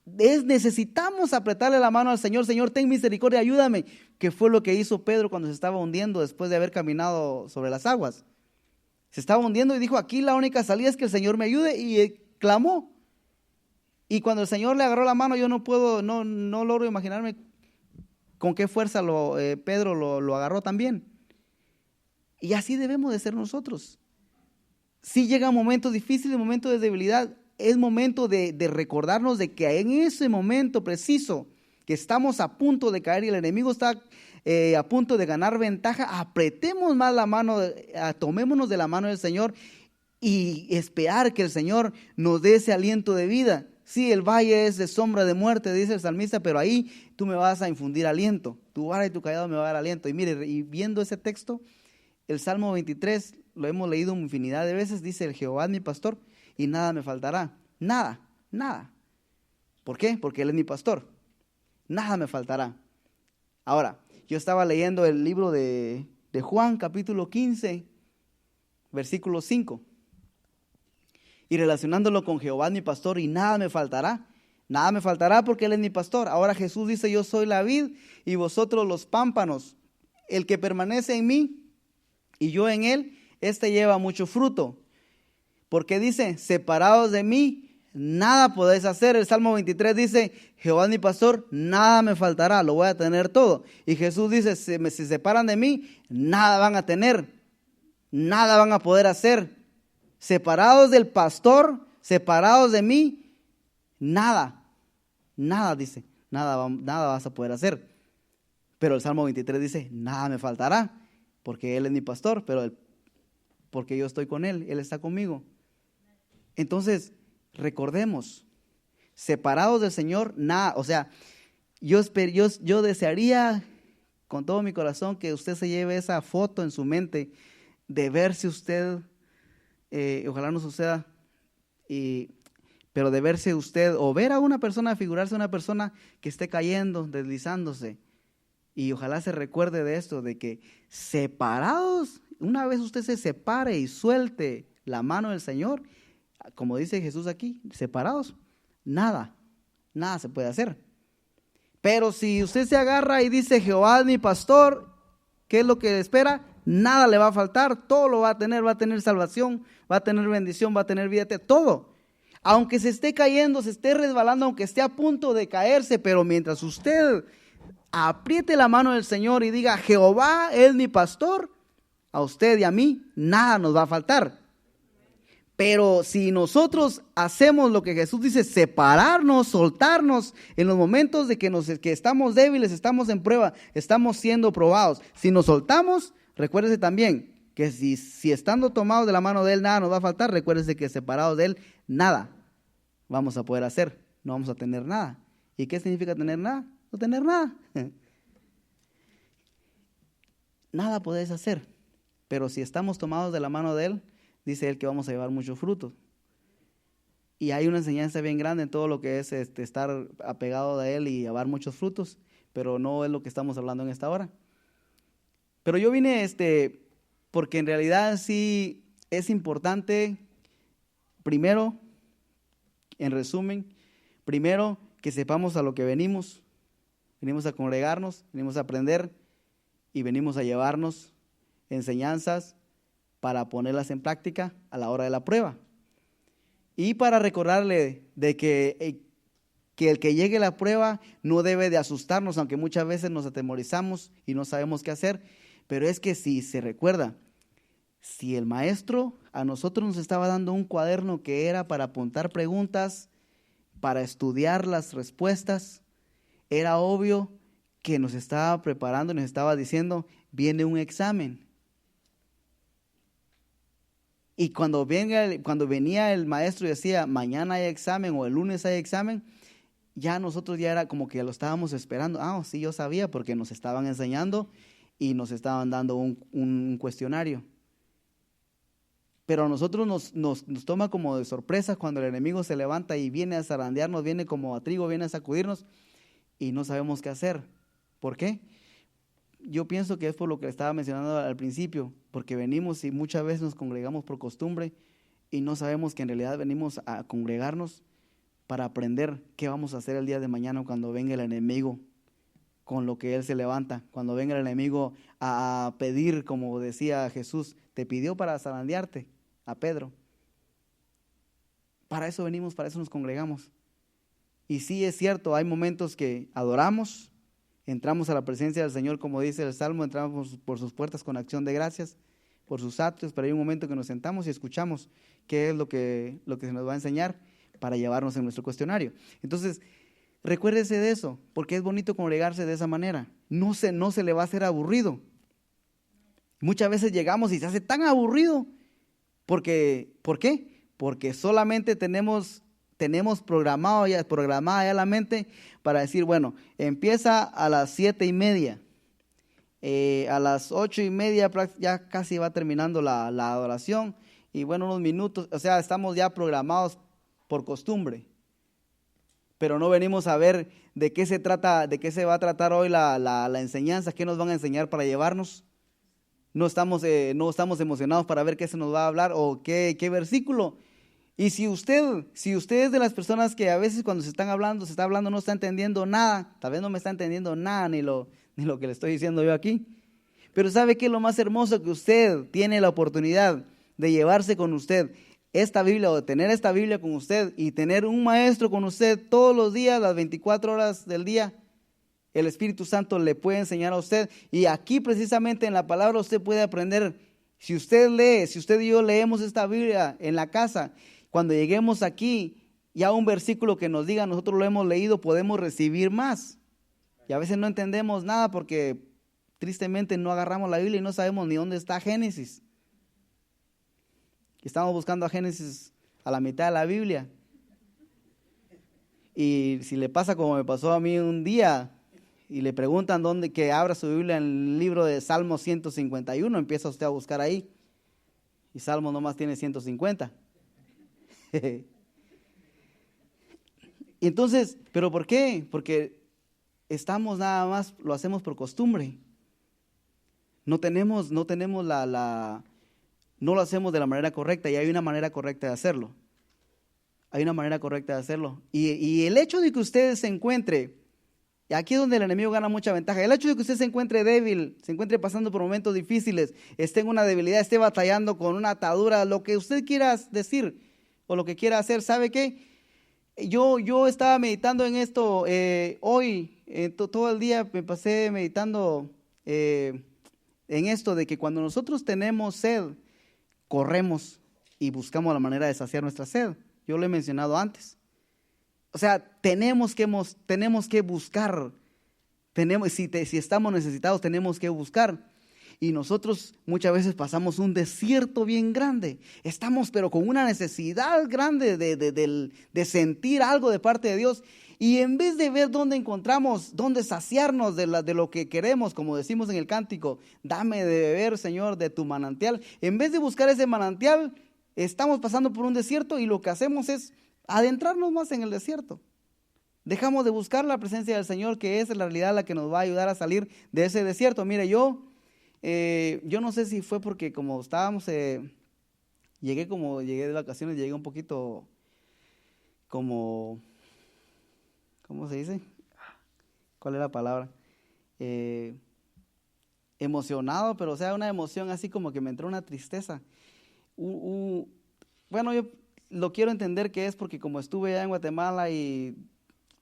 Necesitamos apretarle la mano al Señor. Señor, ten misericordia, ayúdame. Que fue lo que hizo Pedro cuando se estaba hundiendo después de haber caminado sobre las aguas. Se estaba hundiendo y dijo, aquí la única salida es que el Señor me ayude, y clamó. Y cuando el Señor le agarró la mano, yo no logro imaginarme con qué fuerza Pedro lo agarró también. Y así debemos de ser nosotros. sí llegan momentos difíciles, momentos de debilidad. Es momento de recordarnos de que en ese momento preciso que estamos a punto de caer y el enemigo está a punto de ganar ventaja, apretemos más la mano, tomémonos de la mano del Señor y esperar que el Señor nos dé ese aliento de vida. Sí, el valle es de sombra de muerte, dice el salmista, pero ahí tú me vas a infundir aliento. Tu vara y tu callado me va a dar aliento. Y mire, y viendo ese texto, el Salmo 23, lo hemos leído infinidad de veces, dice: el Jehová es mi pastor y nada me faltará. Nada, nada. ¿Por qué? Porque Él es mi pastor. Nada me faltará. Ahora, yo estaba leyendo el libro de Juan, capítulo 15, versículo 5. Y relacionándolo con Jehová mi pastor y nada me faltará. Nada me faltará porque Él es mi pastor. Ahora Jesús dice: yo soy la vid y vosotros los pámpanos. El que permanece en mí y yo en Él, este lleva mucho fruto. Porque dice: separados de mí, nada podéis hacer. El Salmo 23 dice: Jehová es mi pastor, nada me faltará, lo voy a tener todo. Y Jesús dice: si se separan de mí, nada van a tener, nada van a poder hacer. Separados del pastor, separados de mí, nada, dice, nada vas a poder hacer. Pero el Salmo 23 dice: nada me faltará, porque Él es mi pastor, porque yo estoy con Él, Él está conmigo. Entonces, recordemos, separados del Señor, nada. O sea, yo desearía con todo mi corazón que usted se lleve esa foto en su mente de verse usted. Ojalá no suceda, pero de verse usted o ver a una persona, figurarse a una persona que esté cayendo, deslizándose, y ojalá se recuerde de esto, de que separados, una vez usted se separe y suelte la mano del Señor, como dice Jesús aquí, separados, nada se puede hacer. Pero si usted se agarra y dice: Jehová es mi pastor, ¿qué es lo que espera? Nada le va a faltar, todo lo va a tener salvación, va a tener bendición, va a tener vida, todo. Aunque se esté cayendo, se esté resbalando, aunque esté a punto de caerse, pero mientras usted apriete la mano del Señor y diga: Jehová es mi pastor, a usted y a mí nada nos va a faltar. Pero si nosotros hacemos lo que Jesús dice, separarnos, soltarnos en los momentos de que estamos débiles, estamos en prueba, estamos siendo probados, si nos soltamos, recuérdese también que si estando tomados de la mano de Él nada nos va a faltar, recuérdese que separados de Él nada vamos a poder hacer, no vamos a tener nada. ¿Y qué significa tener nada? No tener nada. Nada podéis hacer, pero si estamos tomados de la mano de Él, dice Él que vamos a llevar mucho fruto. Y hay una enseñanza bien grande en todo lo que es estar apegado a Él y llevar muchos frutos, pero no es lo que estamos hablando en esta hora. Pero yo vine porque en realidad sí es importante, primero, en resumen, primero que sepamos a lo que venimos a congregarnos, venimos a aprender y venimos a llevarnos enseñanzas para ponerlas en práctica a la hora de la prueba. Y para recordarle de que el que llegue a la prueba no debe de asustarnos, aunque muchas veces nos atemorizamos y no sabemos qué hacer, pero es que si se recuerda, si el maestro a nosotros nos estaba dando un cuaderno que era para apuntar preguntas, para estudiar las respuestas, era obvio que nos estaba preparando, nos estaba diciendo: viene un examen. Y cuando venía el maestro y decía: mañana hay examen o el lunes hay examen, ya nosotros ya era como que lo estábamos esperando. Sí, yo sabía, porque nos estaban enseñando y nos estaban dando un cuestionario. Pero a nosotros nos toma como de sorpresa cuando el enemigo se levanta y viene a zarandearnos, viene como a trigo, viene a sacudirnos y no sabemos qué hacer. ¿Por qué? Yo pienso que es por lo que estaba mencionando al principio, porque venimos y muchas veces nos congregamos por costumbre y no sabemos que en realidad venimos a congregarnos para aprender qué vamos a hacer el día de mañana cuando venga el enemigo con lo que él se levanta, cuando venga el enemigo a pedir, como decía Jesús, te pidió para zarandearte a Pedro. Para eso venimos, para eso nos congregamos. Y sí es cierto, hay momentos que adoramos, entramos a la presencia del Señor, como dice el Salmo, entramos por sus puertas con acción de gracias, por sus actos, pero hay un momento que nos sentamos y escuchamos qué es lo que se nos va a enseñar para llevarnos en nuestro cuestionario. Entonces, recuérdese de eso, porque es bonito congregarse de esa manera. No se le va a hacer aburrido. Muchas veces llegamos y se hace tan aburrido. ¿Por qué? Porque solamente tenemos programada ya la mente para decir, bueno, empieza a las 7:30. A las 8:30 ya casi va terminando la adoración. Y bueno, unos minutos, o sea, estamos ya programados por costumbre. Pero no venimos a ver de qué se trata, de qué se va a tratar hoy la enseñanza, qué nos van a enseñar para llevarnos. No estamos emocionados para ver qué se nos va a hablar o qué versículo. Y si usted es de las personas que a veces cuando se está hablando, no está entendiendo nada, tal vez no me está entendiendo nada ni lo que le estoy diciendo yo aquí. Pero ¿sabe qué es lo más hermoso? Que usted tiene la oportunidad de llevarse con usted esta Biblia o de tener esta Biblia con usted y tener un maestro con usted todos los días, las 24 horas del día. El Espíritu Santo le puede enseñar a usted y aquí precisamente en la palabra usted puede aprender. Si usted y yo leemos esta Biblia en la casa, cuando lleguemos aquí, ya un versículo que nos diga, nosotros lo hemos leído, podemos recibir más. Y a veces no entendemos nada porque tristemente no agarramos la Biblia y no sabemos ni dónde está Génesis. Estamos buscando a Génesis a la mitad de la Biblia. Y si le pasa como me pasó a mí un día y le preguntan dónde, que abra su Biblia en el libro de Salmo 151, empieza usted a buscar ahí. Y Salmo nomás tiene 150. Entonces, ¿pero por qué? Porque estamos nada más, lo hacemos por costumbre. No lo hacemos de la manera correcta y hay una manera correcta de hacerlo. Y el hecho de que usted se encuentre, aquí es donde el enemigo gana mucha ventaja, el hecho de que usted se encuentre débil, se encuentre pasando por momentos difíciles, esté en una debilidad, esté batallando con una atadura, lo que usted quiera decir o lo que quiera hacer, ¿sabe qué? Yo estaba meditando en esto hoy, todo el día me pasé meditando en esto de que cuando nosotros tenemos sed, corremos y buscamos la manera de saciar nuestra sed. Yo lo he mencionado antes. O sea, tenemos que buscar. Si estamos necesitados, tenemos que buscar. Y nosotros muchas veces pasamos un desierto bien grande. Estamos pero con una necesidad grande de sentir algo de parte de Dios. Y en vez de ver dónde encontramos, dónde saciarnos de lo que queremos, como decimos en el cántico, dame de beber, Señor, de tu manantial. En vez de buscar ese manantial, estamos pasando por un desierto y lo que hacemos es adentrarnos más en el desierto. Dejamos de buscar la presencia del Señor, que es la realidad la que nos va a ayudar a salir de ese desierto. Mire, yo no sé si fue porque como estábamos, llegué de vacaciones, llegué un poquito como, ¿cómo se dice? ¿Cuál es la palabra? Emocionado, pero o sea, una emoción así como que me entró una tristeza. Bueno, yo lo quiero entender que es porque como estuve allá en Guatemala y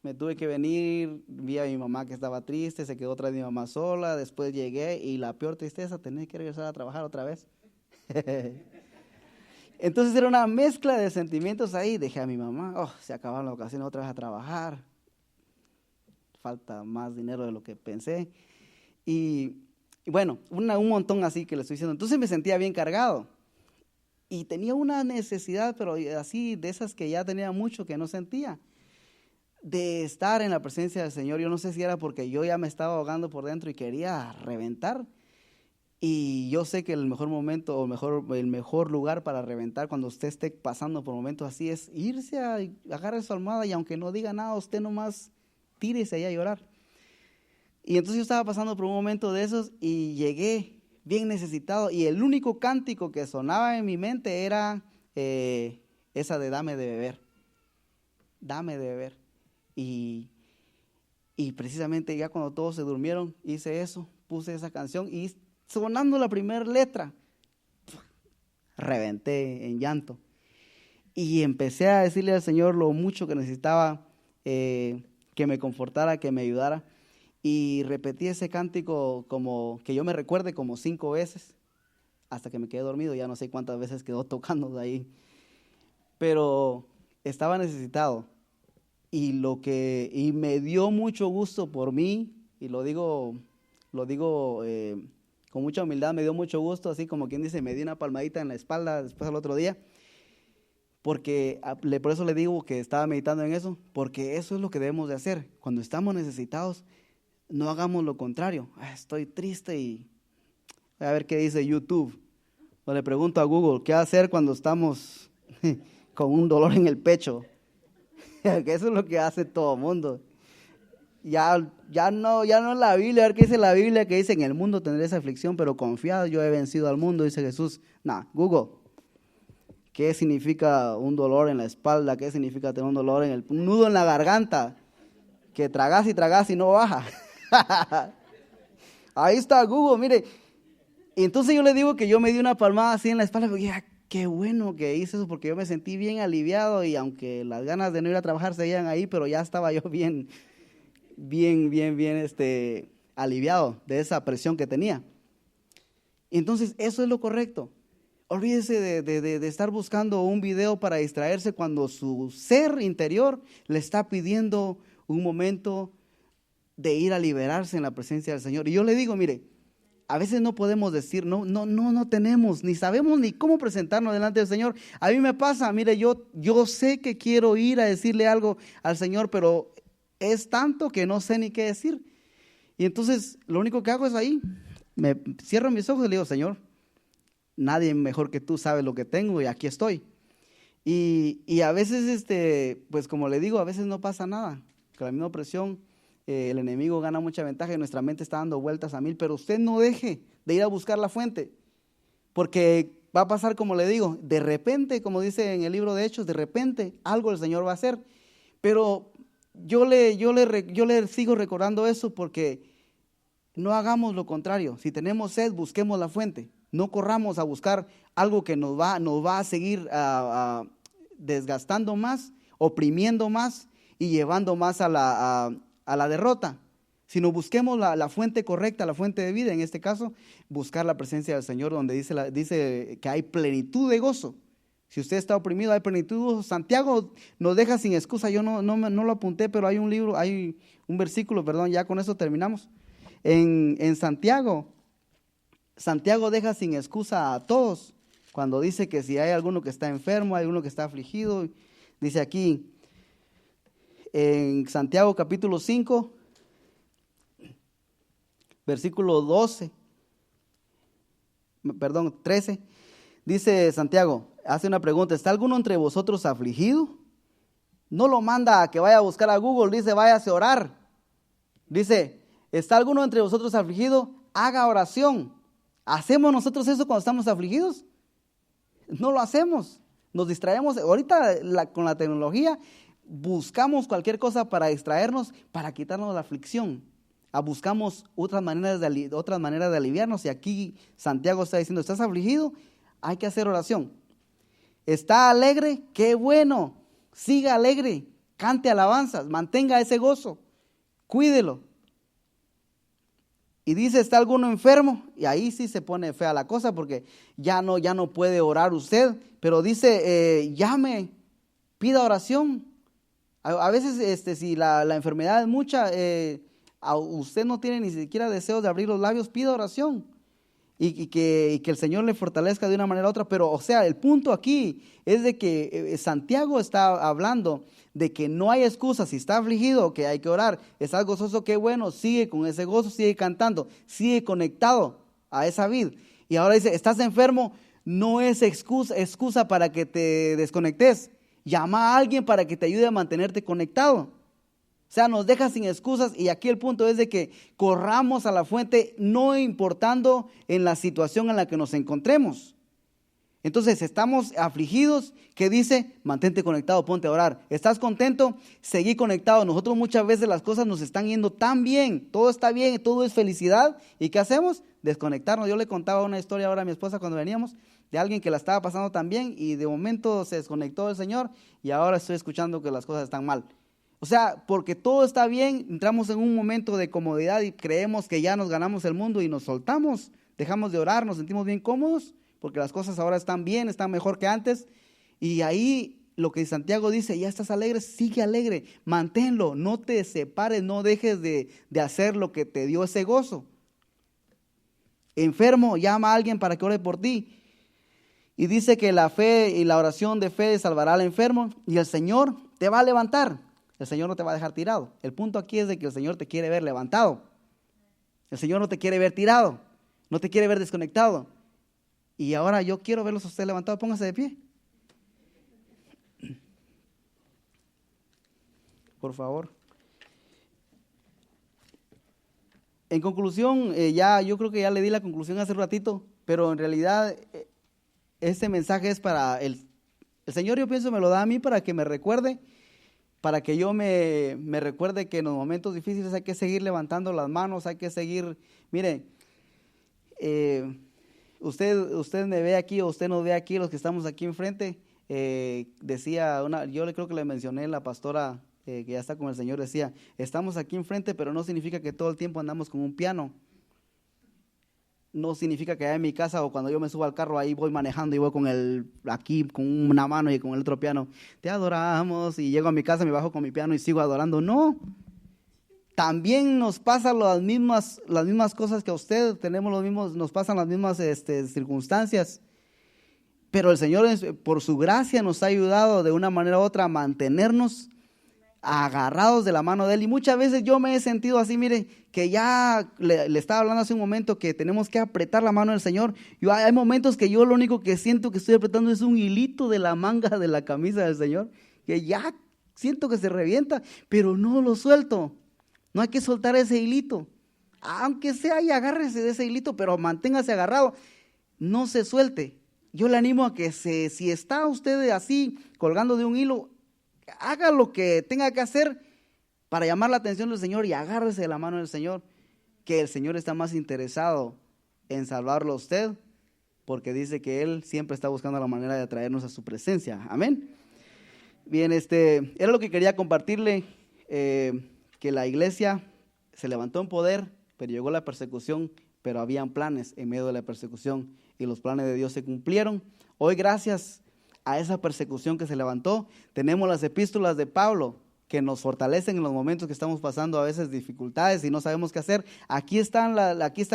me tuve que venir, vi a mi mamá que estaba triste, se quedó atrás de mi mamá sola, después llegué y la peor tristeza, tenía que regresar a trabajar otra vez. Entonces era una mezcla de sentimientos ahí, dejé a mi mamá, se acabaron las vacaciones otra vez a trabajar, falta más dinero de lo que pensé. Y bueno, un montón así que le estoy diciendo. Entonces me sentía bien cargado y tenía una necesidad, pero así de esas que ya tenía mucho que no sentía, de estar en la presencia del Señor. Yo no sé si era porque yo ya me estaba ahogando por dentro y quería reventar. Y yo sé que el mejor momento o el mejor lugar para reventar cuando usted esté pasando por momentos así es irse a agarrar su almohada y aunque no diga nada, usted nomás tírese ahí a llorar. Y entonces yo estaba pasando por un momento de esos y llegué bien necesitado y el único cántico que sonaba en mi mente era esa de dame de beber. Dame de beber. Y precisamente ya cuando todos se durmieron, hice eso, puse esa canción y sonando la primera letra, reventé en llanto. Y empecé a decirle al Señor lo mucho que necesitaba que me confortara, que me ayudara. Y repetí ese cántico como que yo me recuerde como 5 veces. hasta que me quedé dormido, ya no sé cuántas veces quedó tocando de ahí. Pero estaba necesitado y me dio mucho gusto por mí, y lo digo con mucha humildad, me dio mucho gusto, así como quien dice, me di una palmadita en la espalda después al otro día, porque por eso le digo que estaba meditando en eso, porque eso es lo que debemos de hacer. Cuando estamos necesitados, no hagamos lo contrario. Estoy triste y voy a ver qué dice YouTube, o le pregunto a Google, ¿qué hacer cuando estamos con un dolor en el pecho? Que eso es lo que hace todo el mundo. Ya no la Biblia, a ver qué dice la Biblia, que dice: en el mundo tendréis aflicción, pero confiad, yo he vencido al mundo, dice Jesús. Google, ¿qué significa un dolor en la espalda? ¿Qué significa tener un dolor un nudo en la garganta? Que tragas y no baja. Ahí está Google, mire. Y entonces yo le digo que yo me di una palmada así en la espalda, porque qué bueno que hice eso, porque yo me sentí bien aliviado, y aunque las ganas de no ir a trabajar seguían ahí, pero ya estaba yo bien aliviado de esa presión que tenía. Entonces eso es lo correcto. Olvídese de estar buscando un video para distraerse cuando su ser interior le está pidiendo un momento de ir a liberarse en la presencia del Señor. Y yo le digo, mire, a veces no podemos decir, no tenemos, ni sabemos ni cómo presentarnos delante del Señor. A mí me pasa, mire, yo sé que quiero ir a decirle algo al Señor, pero es tanto que no sé ni qué decir. Y entonces lo único que hago es ahí, me cierro mis ojos y le digo: Señor, nadie mejor que tú sabe lo que tengo y aquí estoy. Y a veces, pues como le digo, a veces no pasa nada. Con la misma presión, el enemigo gana mucha ventaja y nuestra mente está dando vueltas a mil, pero usted no deje de ir a buscar la fuente, porque va a pasar, como le digo, de repente, como dice en el libro de Hechos, de repente algo el Señor va a hacer. Pero yo le sigo recordando eso, porque no hagamos lo contrario. Si tenemos sed, busquemos la fuente. No corramos a buscar algo que nos va a seguir desgastando más, oprimiendo más y llevando más a la derrota. Sino busquemos la fuente correcta, la fuente de vida. En este caso, buscar la presencia del Señor, donde dice que hay plenitud de gozo. Si usted está oprimido, hay plenitud. Santiago nos deja sin excusa. Yo no lo apunté, pero hay un versículo, perdón, ya con eso terminamos. En Santiago deja sin excusa a todos, cuando dice que si hay alguno que está enfermo, hay alguno que está afligido. Dice aquí, en Santiago capítulo 5, versículo 13, dice Santiago, hace una pregunta: ¿está alguno entre vosotros afligido? No lo manda a que vaya a buscar a Google, dice: váyase a orar. Dice: ¿está alguno entre vosotros afligido? Haga oración. ¿Hacemos nosotros eso cuando estamos afligidos? No lo hacemos. Nos distraemos. Ahorita con la tecnología buscamos cualquier cosa para distraernos, para quitarnos la aflicción. Buscamos otras maneras de aliviarnos. Y aquí Santiago está diciendo: ¿estás afligido? Hay que hacer oración. ¿Está alegre? ¡Qué bueno! Siga alegre, cante alabanzas, mantenga ese gozo, cuídelo. Y dice: ¿está alguno enfermo? Y ahí sí se pone fea la cosa, porque ya no puede orar usted, pero dice: llame, pida oración. A veces si la enfermedad es mucha, usted no tiene ni siquiera deseos de abrir los labios, pida oración. Y que el Señor le fortalezca de una manera u otra. Pero, o sea, el punto aquí es de que Santiago está hablando de que no hay excusa. Si está afligido, que hay que orar. Estás gozoso, qué bueno, sigue con ese gozo, sigue cantando, sigue conectado a esa vid. Y ahora dice: estás enfermo, no es excusa para que te desconectes. Llama a alguien para que te ayude a mantenerte conectado. O sea, nos deja sin excusas, y aquí el punto es de que corramos a la fuente, no importando en la situación en la que nos encontremos. Entonces, estamos afligidos, ¿qué dice? Mantente conectado, ponte a orar. ¿Estás contento? Seguí conectado. Nosotros muchas veces las cosas nos están yendo tan bien, todo está bien, todo es felicidad. ¿Y qué hacemos? Desconectarnos. Yo le contaba una historia ahora a mi esposa cuando veníamos, de alguien que la estaba pasando tan bien y de momento se desconectó del Señor, y ahora estoy escuchando que las cosas están mal. O sea, porque todo está bien, entramos en un momento de comodidad y creemos que ya nos ganamos el mundo y nos soltamos, dejamos de orar, nos sentimos bien cómodos. porque las cosas ahora están bien, están mejor que antes. Y ahí lo que Santiago dice, ya estás alegre, sigue alegre, manténlo, no te separes, no dejes de hacer lo que te dio ese gozo. Enfermo, llama a alguien para que ore por ti. Y dice que la fe y la oración de fe salvará al enfermo, y el Señor te va a levantar. El Señor no te va a dejar tirado. El punto aquí es de que el Señor te quiere ver levantado. El Señor no te quiere ver tirado, no te quiere ver desconectado. Y ahora yo quiero verlos a usted levantado. Póngase de pie, por favor. En conclusión, yo creo que ya le di la conclusión hace un ratito, pero en realidad este mensaje es para el Señor, yo pienso me lo da a mí para que me recuerde, para que yo me recuerde que en los momentos difíciles hay que seguir levantando las manos, hay que seguir. Mire, usted me ve aquí o usted nos ve aquí, los que estamos aquí enfrente. Decía yo creo que le mencioné, la pastora que ya está con el Señor, decía, estamos aquí enfrente, pero no significa que todo el tiempo andamos con un piano. No significa que allá en mi casa o cuando yo me subo al carro ahí voy manejando y voy aquí con una mano y con el otro piano. Te adoramos, y llego a mi casa, me bajo con mi piano y sigo adorando. No. También nos pasan las mismas cosas que a usted, nos pasan las mismas circunstancias. Pero el Señor, por su gracia, nos ha ayudado de una manera u otra a mantenernos agarrados de la mano de Él. Y muchas veces yo me he sentido así, mire, que ya le estaba hablando hace un momento que tenemos que apretar la mano del Señor. Hay momentos que yo lo único que siento que estoy apretando es un hilito de la manga de la camisa del Señor, que ya siento que se revienta, pero no lo suelto. No hay que soltar ese hilito, aunque sea, y agárrese de ese hilito, pero manténgase agarrado, no se suelte. Yo le animo a que si está usted así colgando de un hilo, haga lo que tenga que hacer para llamar la atención del Señor y agárrese de la mano del Señor, que el Señor está más interesado en salvarlo a usted, porque dice que Él siempre está buscando la manera de atraernos a su presencia. Amén. Bien, era lo que quería compartirle, que la iglesia se levantó en poder, pero llegó la persecución, pero habían planes en medio de la persecución y los planes de Dios se cumplieron. Hoy, gracias a esa persecución que se levantó, tenemos las epístolas de Pablo que nos fortalecen en los momentos que estamos pasando a veces dificultades y no sabemos qué hacer. Aquí está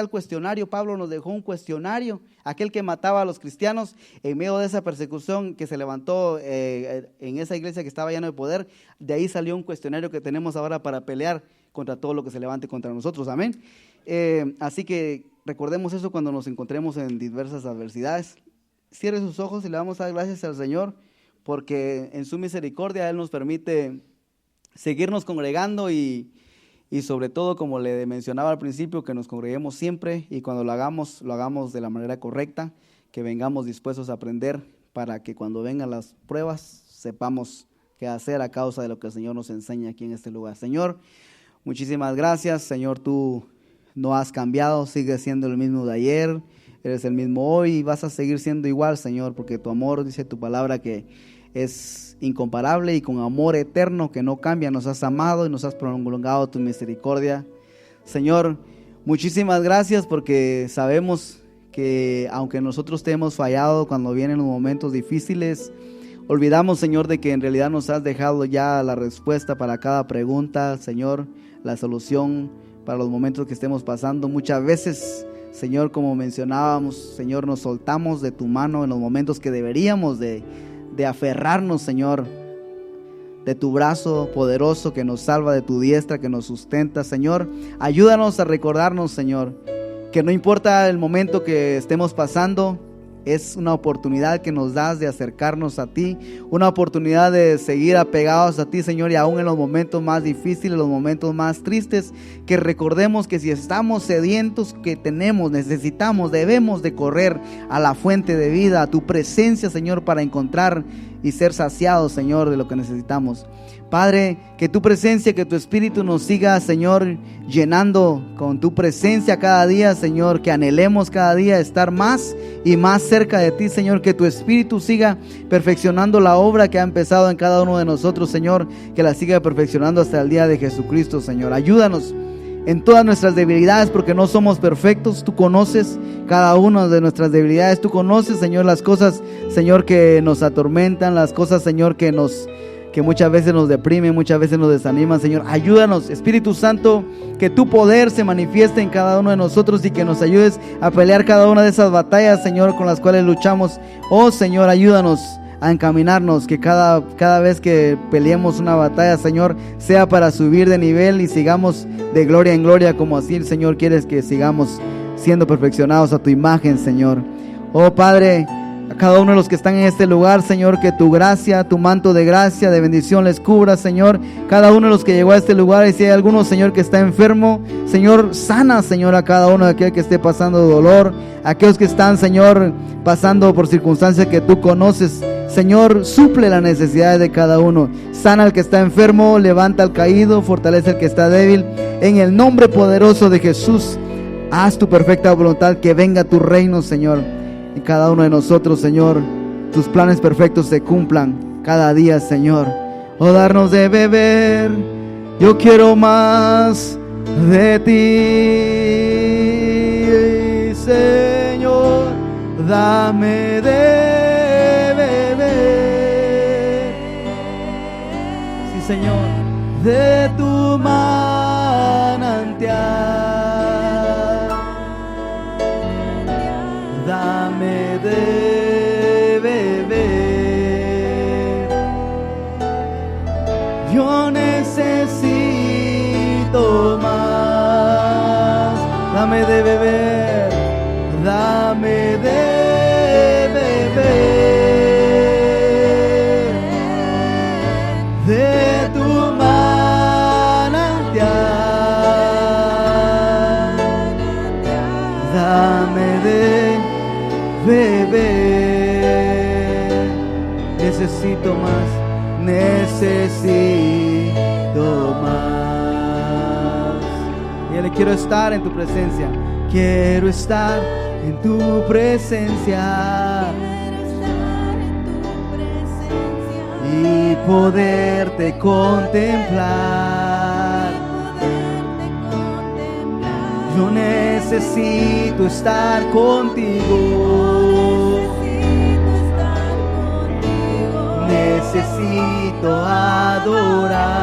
el cuestionario. Pablo nos dejó un cuestionario, aquel que mataba a los cristianos en medio de esa persecución que se levantó en esa iglesia que estaba llena de poder. De ahí salió un cuestionario que tenemos ahora para pelear contra todo lo que se levante contra nosotros. Amén. Así que recordemos eso cuando nos encontremos en diversas adversidades. Cierre sus ojos y le vamos a dar gracias al Señor, porque en su misericordia Él nos permite seguirnos congregando y sobre todo, como le mencionaba al principio, que nos congreguemos siempre, y cuando lo hagamos de la manera correcta, que vengamos dispuestos a aprender para que cuando vengan las pruebas sepamos qué hacer a causa de lo que el Señor nos enseña aquí en este lugar. Señor, muchísimas gracias. Señor, tú no has cambiado, sigues siendo el mismo de ayer, eres el mismo hoy y vas a seguir siendo igual, Señor, porque tu amor, dice tu palabra, que es incomparable, y con amor eterno que no cambia nos has amado y nos has prolongado tu misericordia. Señor, muchísimas gracias, porque sabemos que aunque nosotros te hemos fallado cuando vienen los momentos difíciles, olvidamos, Señor, de que en realidad nos has dejado ya la respuesta para cada pregunta, Señor, la solución para los momentos que estemos pasando. Muchas veces, Señor, como mencionábamos, Señor, nos soltamos de tu mano en los momentos que deberíamos de aferrarnos, Señor, de tu brazo poderoso que nos salva, de tu diestra que nos sustenta. Señor, ayúdanos a recordarnos, Señor, que no importa el momento que estemos pasando, es una oportunidad que nos das de acercarnos a ti, una oportunidad de seguir apegados a ti, Señor, y aún en los momentos más difíciles, los momentos más tristes, que recordemos que si estamos sedientos, que necesitamos, debemos de correr a la fuente de vida, a tu presencia, Señor, para encontrar y ser saciados, Señor, de lo que necesitamos. Padre, que tu presencia, que tu Espíritu nos siga, Señor, llenando con tu presencia cada día, Señor, que anhelemos cada día estar más y más cerca de ti, Señor, que tu Espíritu siga perfeccionando la obra que ha empezado en cada uno de nosotros, Señor, que la siga perfeccionando hasta el día de Jesucristo, Señor. Ayúdanos en todas nuestras debilidades, porque no somos perfectos. Tú conoces cada una de nuestras debilidades. Tú conoces, Señor, las cosas, Señor, que nos atormentan, las cosas, Señor, que muchas veces nos deprimen, muchas veces nos desaniman. Señor, ayúdanos, Espíritu Santo, que tu poder se manifieste en cada uno de nosotros y que nos ayudes a pelear cada una de esas batallas, Señor, con las cuales luchamos. Oh, Señor, ayúdanos a encaminarnos, que cada vez que peleemos una batalla, Señor, sea para subir de nivel y sigamos de gloria en gloria, como así, Señor, quieres que sigamos siendo perfeccionados a tu imagen, Señor. Oh, Padre, a cada uno de los que están en este lugar, Señor, que tu gracia, tu manto de gracia, de bendición les cubra, Señor. Cada uno de los que llegó a este lugar, y si hay alguno, Señor, que está enfermo, Señor, sana, Señor, a cada uno de aquel que esté pasando dolor, aquellos que están, Señor, pasando por circunstancias que tú conoces. Señor, suple las necesidades de cada uno. Sana al que está enfermo, levanta al caído, fortalece al que está débil. En el nombre poderoso de Jesús, haz tu perfecta voluntad, que venga tu reino, Señor, en cada uno de nosotros, Señor. Tus planes perfectos se cumplan cada día, Señor. Oh, darnos de beber, yo quiero más de ti, Señor. Dame de Señor, de tu manantial, dame de beber. Yo necesito más, dame de beber, dame de beber. Beber, necesito más, necesito más. Y le quiero estar en tu presencia, quiero estar en tu presencia y poderte contemplar. Yo necesito estar contigo. Necesito adorar.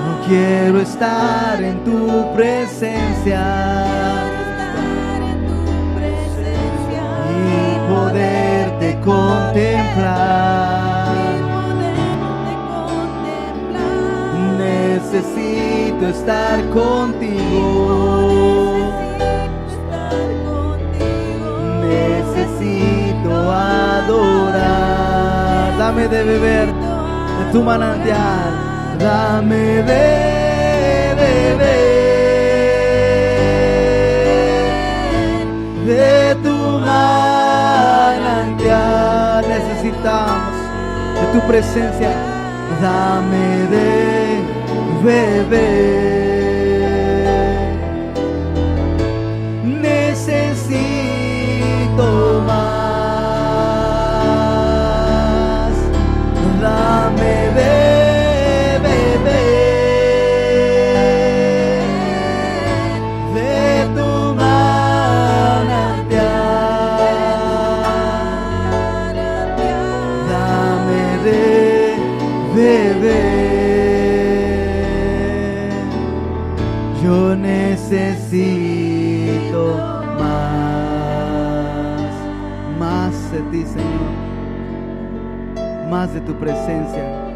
No quiero estar en tu presencia y poderte contemplar. Necesito estar contigo. Necesito adorar. Dame de beber de tu manantial. Dame de beber de tu manantial. Necesitamos de tu presencia. Dame de beber, necesito más, dame de beber de tu manantial, dame de beber. Yo necesito más de ti, Señor, más de tu presencia,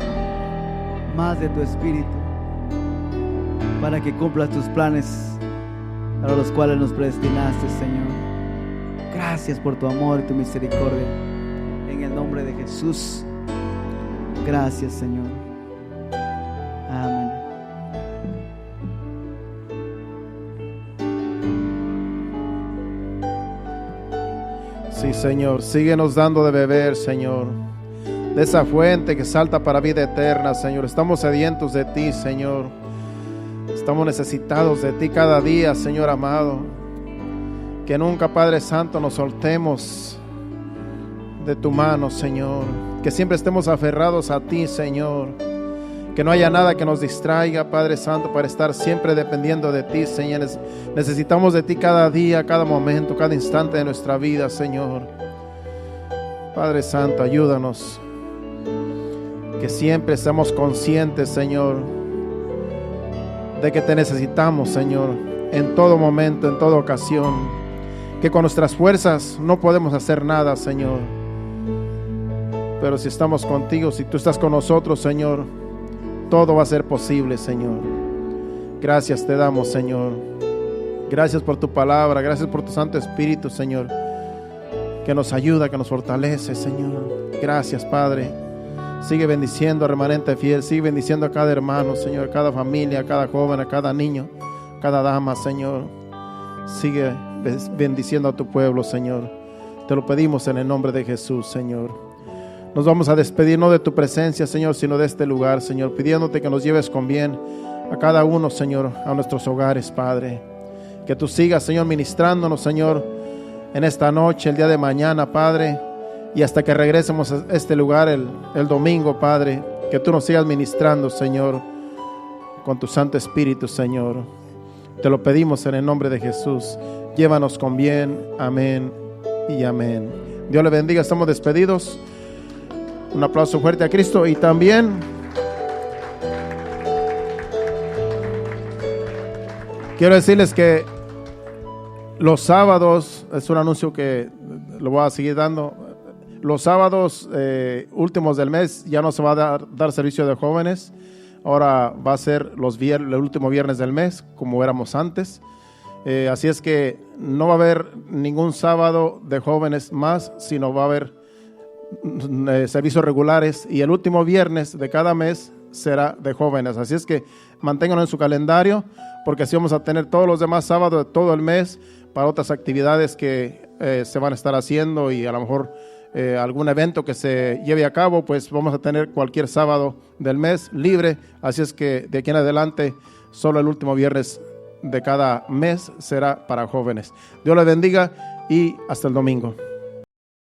más de tu Espíritu, para que cumplas tus planes para los cuales nos predestinaste, Señor. Gracias por tu amor y tu misericordia, en el nombre de Jesús. Gracias, Señor. Amén. Sí, Señor, síguenos dando de beber, Señor, de esa fuente que salta para vida eterna, Señor. Estamos sedientos de ti, Señor. Estamos necesitados de ti cada día, Señor amado. Que nunca, Padre Santo, nos soltemos de tu mano, Señor. Que siempre estemos aferrados a ti, Señor. Que no haya nada que nos distraiga, Padre Santo, para estar siempre dependiendo de ti, Señor. Necesitamos de ti cada día, cada momento, cada instante de nuestra vida, Señor. Padre Santo, ayúdanos. Que siempre seamos conscientes, Señor, de que te necesitamos, Señor, en todo momento, en toda ocasión. Que con nuestras fuerzas no podemos hacer nada, Señor. Pero si estamos contigo, si tú estás con nosotros, Señor, todo va a ser posible, Señor. Gracias te damos, Señor. Gracias por tu palabra, gracias por tu Santo Espíritu, Señor, que nos ayuda, que nos fortalece, Señor. Gracias, Padre. Sigue bendiciendo a Remanente Fiel, sigue bendiciendo a cada hermano, Señor, a cada familia, a cada joven, a cada niño, cada dama, Señor. Sigue bendiciendo a tu pueblo, Señor. Te lo pedimos en el nombre de Jesús, Señor. Nos vamos a despedir no de tu presencia, Señor, sino de este lugar, Señor, pidiéndote que nos lleves con bien a cada uno, Señor, a nuestros hogares, Padre. Que tú sigas, Señor, ministrándonos, Señor, en esta noche, el día de mañana, Padre, y hasta que regresemos a este lugar el domingo, Padre. Que tú nos sigas ministrando, Señor, con tu Santo Espíritu, Señor. Te lo pedimos en el nombre de Jesús. Llévanos con bien. Amén y amén. Dios le bendiga. Estamos despedidos. Un aplauso fuerte a Cristo. Y también quiero decirles que los sábados, es un anuncio que lo voy a seguir dando. Los sábados últimos del mes ya no se va a dar servicio de jóvenes. Ahora va a ser el último viernes del mes, como éramos antes. Así es que no va a haber ningún sábado de jóvenes más, sino va a haber servicios regulares. Y el último viernes de cada mes será de jóvenes. Así es que manténganlo en su calendario, porque así vamos a tener todos los demás sábados de todo el mes para otras actividades que se van a estar haciendo, y a lo mejor algún evento que se lleve a cabo, pues vamos a tener cualquier sábado del mes libre. Así es que de aquí en adelante solo el último viernes de cada mes será para jóvenes. Dios les bendiga y hasta el domingo.